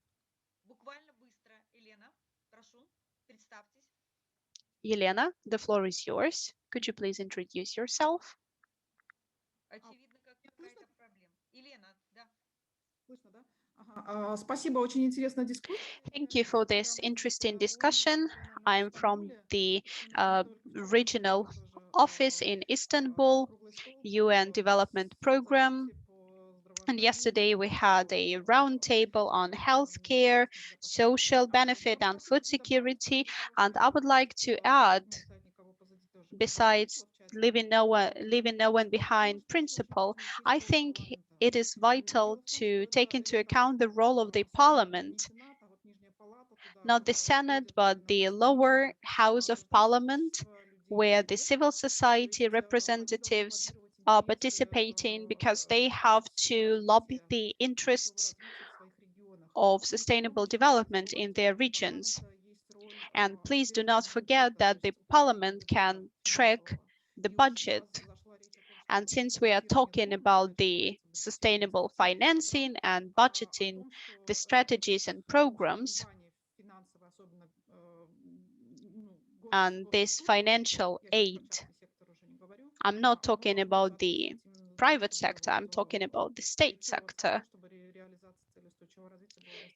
Elena, the floor is yours. Could you please introduce yourself? Thank you for this interesting discussion. I'm from the regional office in Istanbul, UN Development Program. And yesterday we had a roundtable on healthcare, social benefit and food security. And I would like to add, besides leaving no one behind principle, I think it is vital to take into account the role of the parliament, not the Senate, but the lower house of parliament, where the civil society representatives are participating because they have to lobby the interests of sustainable development in their regions. And please do not forget that the parliament can track the budget. And since we are talking about the sustainable financing and budgeting the strategies and programs, and this financial aid, I'm not talking about the private sector, I'm talking about the state sector.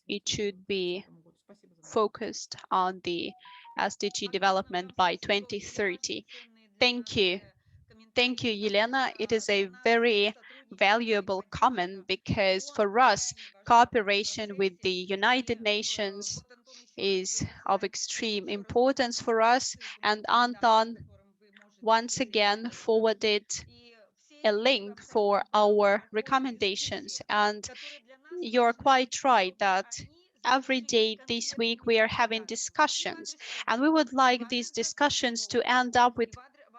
It should be focused on the SDG development by 2030. Thank you. Thank you, Yelena. It is a very valuable comment because for us, cooperation with the United Nations is of extreme importance for us. And Anton once again forwarded a link for our recommendations. And you're quite right that every day this week we are having discussions, and we would like these discussions to end up with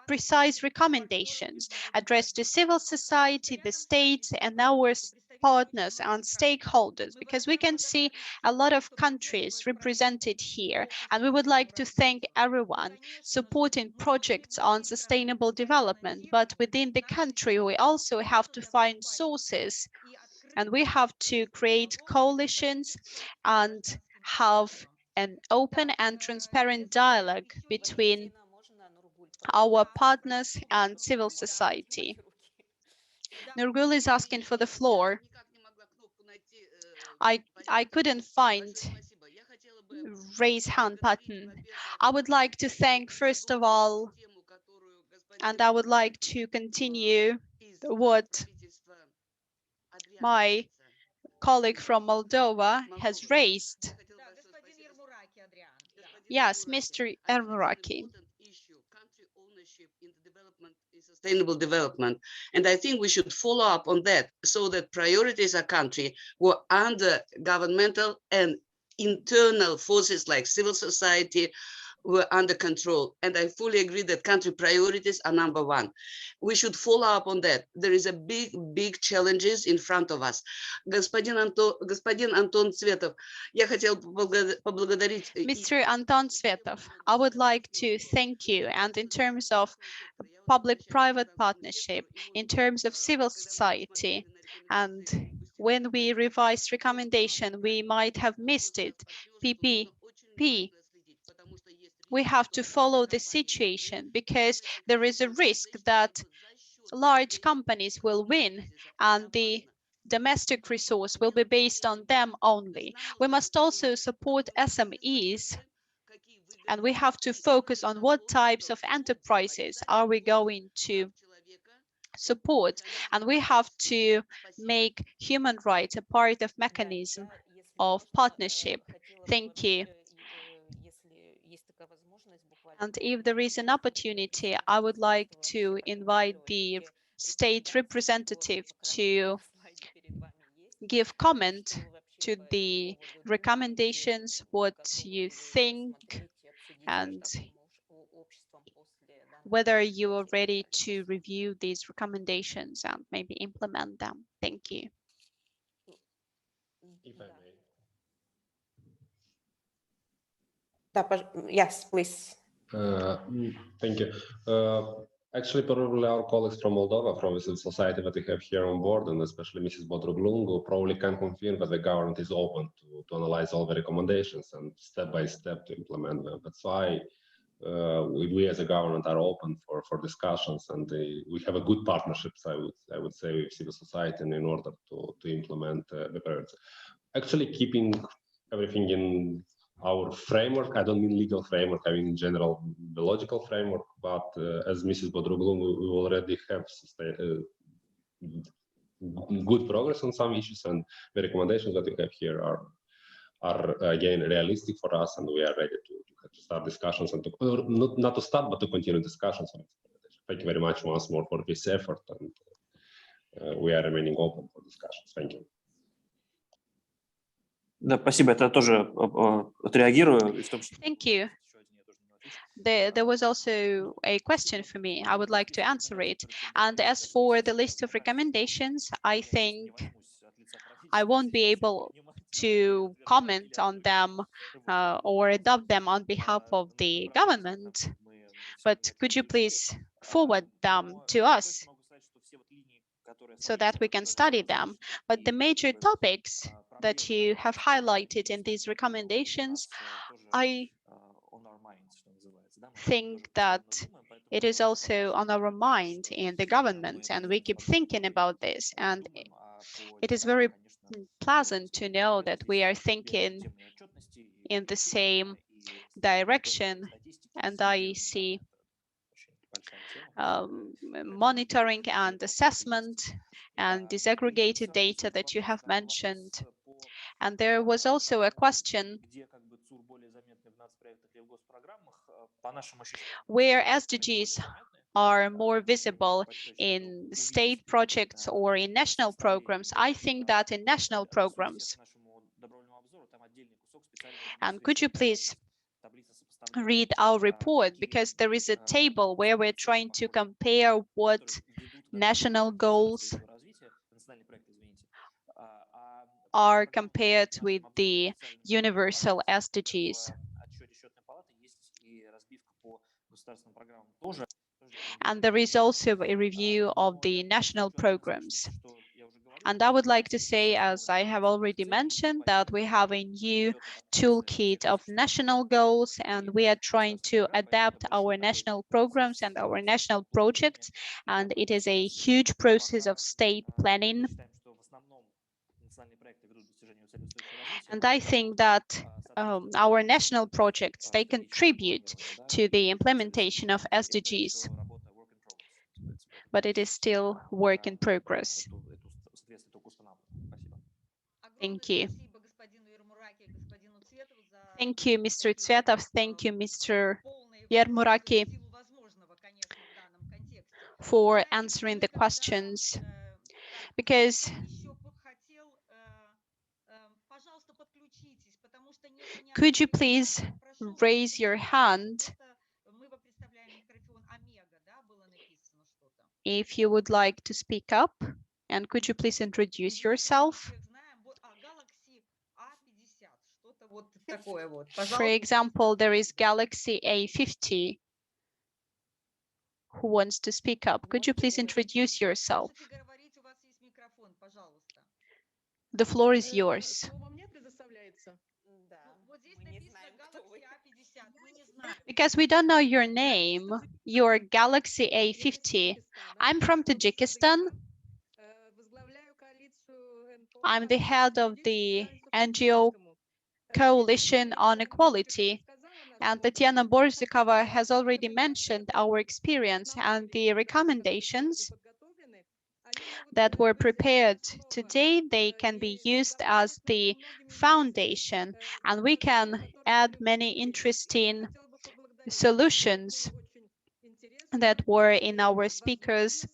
precise recommendations addressed to civil society, the states, and our partners and stakeholders, because we can see a lot of countries represented here, and we would like to thank everyone supporting projects on sustainable development. But within the country, we also have to find sources, and we have to create coalitions and have an open and transparent dialogue between our partners and civil society. Nurgul is asking for the floor. I couldn't find raise hand button. I would like to thank first of all, and I would like to continue what my colleague from Moldova has raised. Yes, Mr. Ermuraki. Sustainable development. And I think we should follow up on that so that priorities a country were under governmental and internal forces like civil society were under control. And I fully agree that country priorities are number one. We should follow up on that. There is a big challenges in front of us. Господин Антон Цветов, я хотел поблагодарить... Mr. Anton Svetov, I would like to thank you. And in terms of public-private partnership, in terms of civil society, and when we revised recommendation, we might have missed it. PPP. We have to follow the situation because there is a risk that large companies will win and the domestic resource will be based on them only. We must also support SMEs, and we have to focus on what types of enterprises are we going to support, and we have to make human rights a part of mechanism of partnership. Thank you. And if there is an opportunity, I would like to invite the state representative to give comment to the recommendations, what you think, and whether you are ready to review these recommendations and maybe implement them. Thank you. If I may. Yes, please. Thank you. Actually, probably our colleagues from Moldova, from the civil society that we have here on board, and especially Mrs. Bodroglungu, probably can confirm that the government is open to analyze all the recommendations and step by step to implement them. That's why we as a government are open for discussions, and we have a good partnerships, I would say, with civil society in order to implement the priorities. Actually, keeping everything in our framework. I don't mean legal framework, I mean in general the logical framework, but as Mrs. Bodroglu, we already have good progress on some issues, and the recommendations that we have here are again realistic for us, and we are ready to start discussions and not to start, but to continue discussions on implementation. Thank you very much once more for this effort, and we are remaining open for discussions. Thank you. Да, спасибо. Это тоже отреагирую. Thank you. There was also a question for me. I would like to answer it. And as for the list of recommendations, I think I won't be able to comment on them or adopt them on behalf of the government. But could you please forward them to us so that we can study them? But the major topics that you have highlighted in these recommendations, I think that it is also on our mind in the government, and we keep thinking about this. And it is very pleasant to know that we are thinking in the same direction, and I see monitoring and assessment and disaggregated data that you have mentioned. And there was also a question where SDGs are more visible in state projects or in national programs. I think that in national programs. And could you please read our report, because there is a table where we're trying to compare what national goals are compared with the universal SDGs. And there is also a review of the national programs. And I would like to say, as I have already mentioned, that we have a new toolkit of national goals, and we are trying to adapt our national programs and our national projects. And it is a huge process of state planning. And I think that our national projects, they contribute to the implementation of SDGs, but it is still work in progress. Thank you. Thank you, Mr. Tsvetov. Thank you, Mr. Yermuraki, for answering the questions. Because could you please raise your hand if you would like to speak up? And could you please introduce yourself? For example, there is Galaxy A50 who wants to speak up. Could you please introduce yourself? The floor is yours. Because we don't know your name, you're Galaxy A50. I'm from Tajikistan. I'm the head of the NGO Coalition on Equality. And Tatiana Borzikova has already mentioned our experience and the recommendations that were prepared today. They can be used as the foundation, and we can add many interesting solutions that were in our speakers'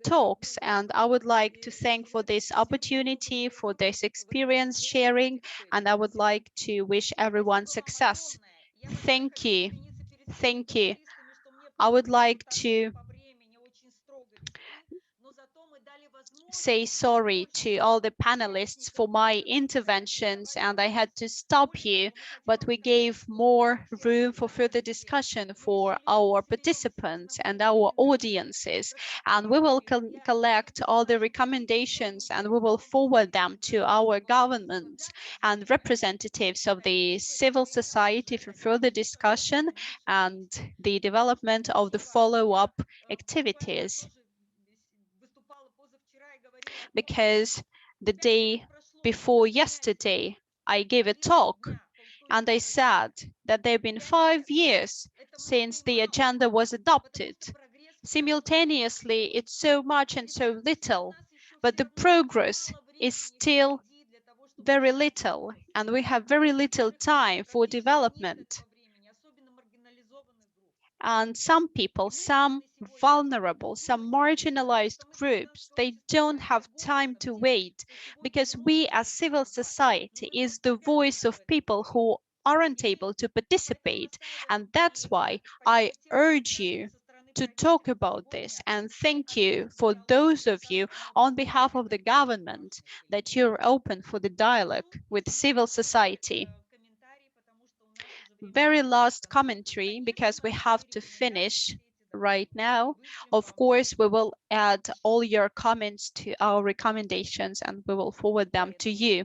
talks. And I would like to thank for this opportunity, for this experience sharing, and I would like to wish everyone success. Thank you. Thank you. I would like to say sorry to all the panelists for my interventions, and I had to stop you, but we gave more room for further discussion for our participants and our audiences. And we will collect all the recommendations and we will forward them to our governments and representatives of the civil society for further discussion and the development of the follow-up activities. Because the day before yesterday, I gave a talk and I said that there have been 5 years since the agenda was adopted. Simultaneously, it's so much and so little, but the progress is still very little, and we have very little time for development. And some people, some vulnerable, some marginalized groups, they don't have time to wait, because we as civil society is the voice of people who aren't able to participate. And that's why I urge you to talk about this. And thank you for those of you on behalf of the government that you're open for the dialogue with civil society. Very last commentary, because we have to finish right now. Of course, we will add all your comments to our recommendations and we will forward them to you.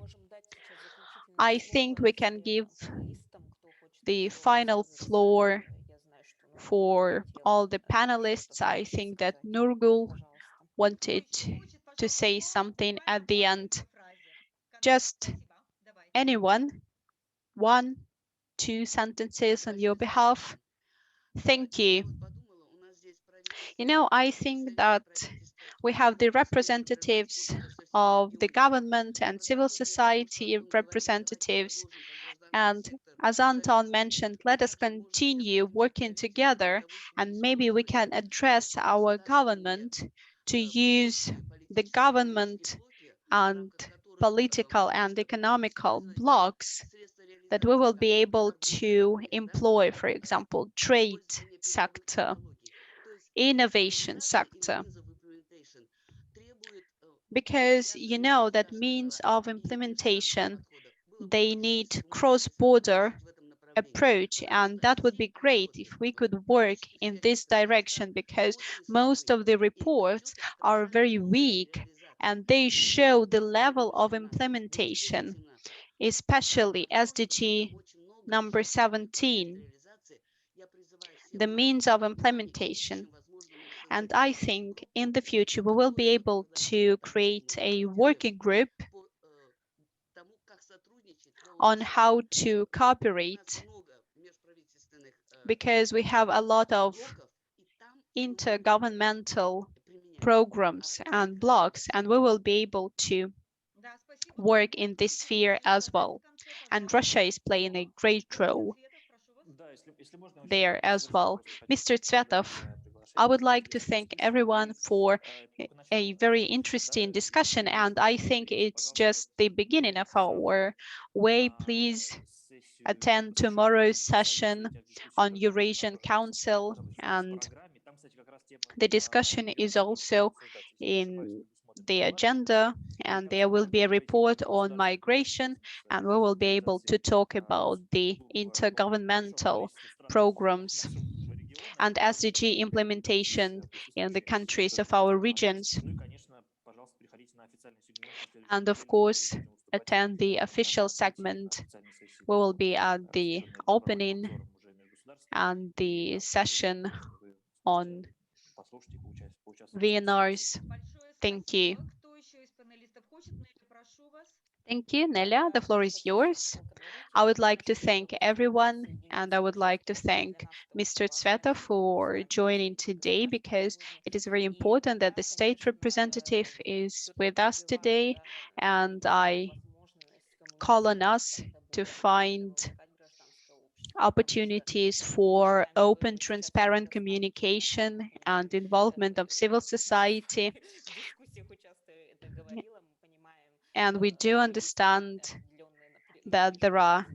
I think we can give the final floor for all the panelists. I think that Nurgul wanted to say something at the end. Just anyone, 1, 2 sentences on your behalf. Thank you. You know, I think that we have the representatives of the government and civil society representatives. And as Anton mentioned, let us continue working together, and maybe we can address our government to use the government and political and economical blocks that we will be able to employ, for example, trade sector, innovation sector, because you know that means of implementation, they need cross-border approach, and that would be great if we could work in this direction, because most of the reports are very weak and they show the level of implementation, especially SDG number 17, the means of implementation. And I think in the future we will be able to create a working group on how to cooperate, because we have a lot of intergovernmental programs and blocks, and we will be able to work in this sphere as well. And Russia is playing a great role there as well. Mr. Tsvetov, I would like to thank everyone for a very interesting discussion, and I think it's just the beginning of our way. Please attend tomorrow's session on Eurasian Council, and the discussion is also in the agenda, and there will be a report on migration, and we will be able to talk about the intergovernmental programs and SDG implementation in the countries of our regions. And of course, attend the official segment. We will be at the opening and the session on VNRs. Thank you. Thank you, Nelia. The floor is yours. I would like to thank everyone, and I would like to thank Mr. Tsvetov for joining today, because it is very important that the state representative is with us today, and I call on us to find opportunities for open, transparent communication and involvement of civil society. And we do understand that there are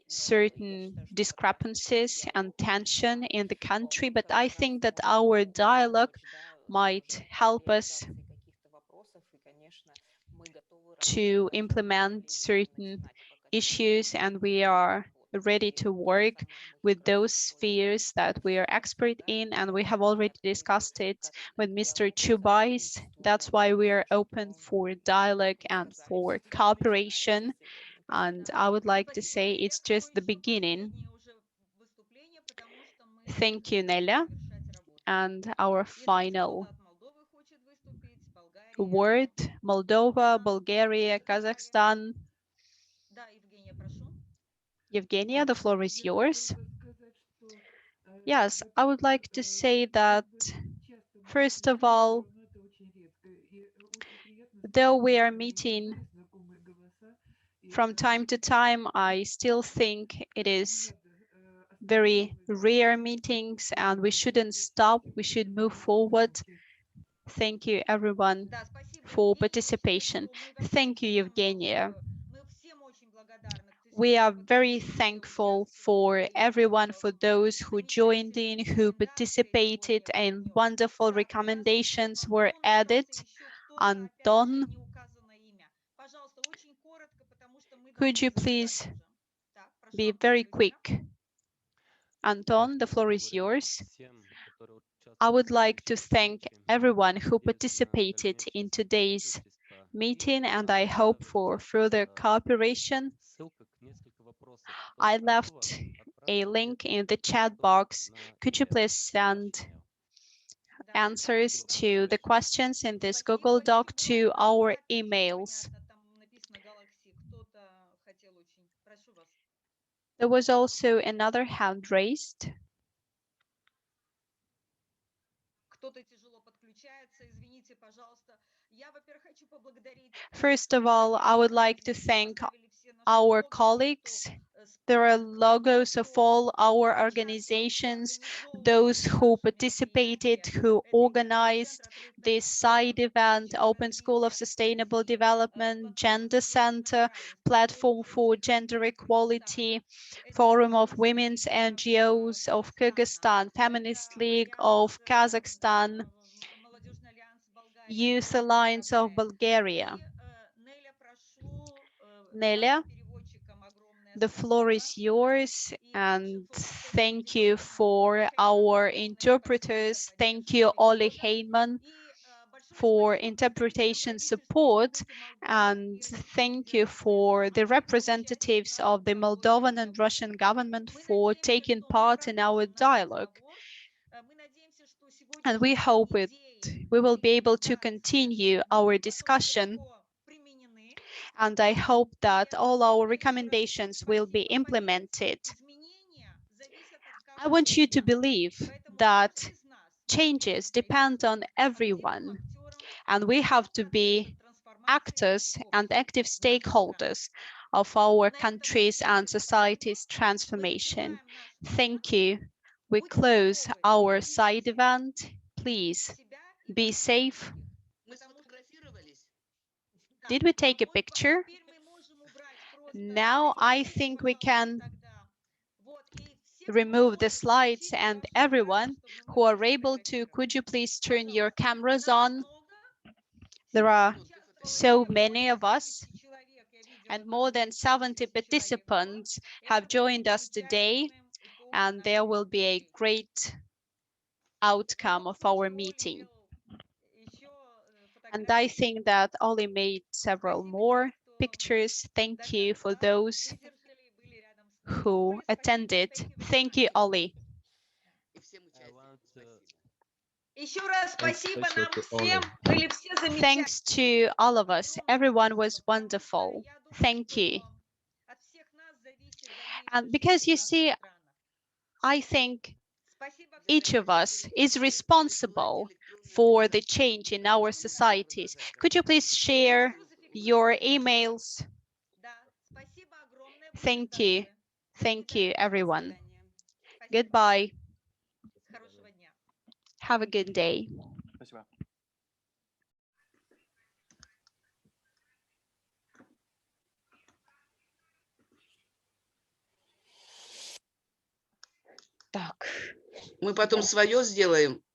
certain discrepancies and tension in the country, but I think that our dialogue might help us to implement certain issues, and we are ready to work with those spheres that we are expert in, and we have already discussed it with Mr. Chubais. That's why we are open for dialogue and for cooperation. And I would like to say it's just the beginning. Thank you, Nelia. And our final word, Moldova, Bulgaria, Kazakhstan. Evgenia, the floor is yours. Yes, I would like to say that, first of all, though we are meeting from time to time, I still think it is very rare meetings and we shouldn't stop, we should move forward. Thank you everyone for participation. Thank you, Evgenia. We are very thankful for everyone, for those who joined in, who participated, and wonderful recommendations were added. Anton, could you please be very quick? Anton, the floor is yours. I would like to thank everyone who participated in today's meeting, and I hope for further cooperation. I left a link in the chat box. Could you please send answers to the questions in this Google Doc to our emails? There was also another hand raised. First of all, I would like to thank our colleagues. There are logos of all our organizations, those who participated, who organized this side event, Open School of Sustainable Development, Gender Center, Platform for Gender Equality, Forum of Women's NGOs of Kyrgyzstan, Feminist League of Kazakhstan, Youth Alliance of Bulgaria. Nelia, the floor is yours, and thank you for our interpreters. Thank you, Oli Heyman, for interpretation support, and thank you for the representatives of the Moldovan and Russian government for taking part in our dialogue. And we hope we will be able to continue our discussion. And I hope that all our recommendations will be implemented. I want you to believe that changes depend on everyone, and we have to be actors and active stakeholders of our country's and society's transformation. Thank you. We close our side event. Please be safe. Did we take a picture? Now I think we can remove the slides, and everyone who are able to, could you please turn your cameras on? There are so many of us, and more than 70 participants have joined us today, and there will be a great outcome of our meeting. And I think that Oli made several more pictures. Thank you for those who attended. Thank you, Oli. Thanks to all of us. Everyone was wonderful. Thank you. And because you see, I think each of us is responsible for the change in our societies. Could you please share your emails? Thank you. Thank you, everyone. Goodbye. Have a good day. Спасибо. Мы потом свое сделаем.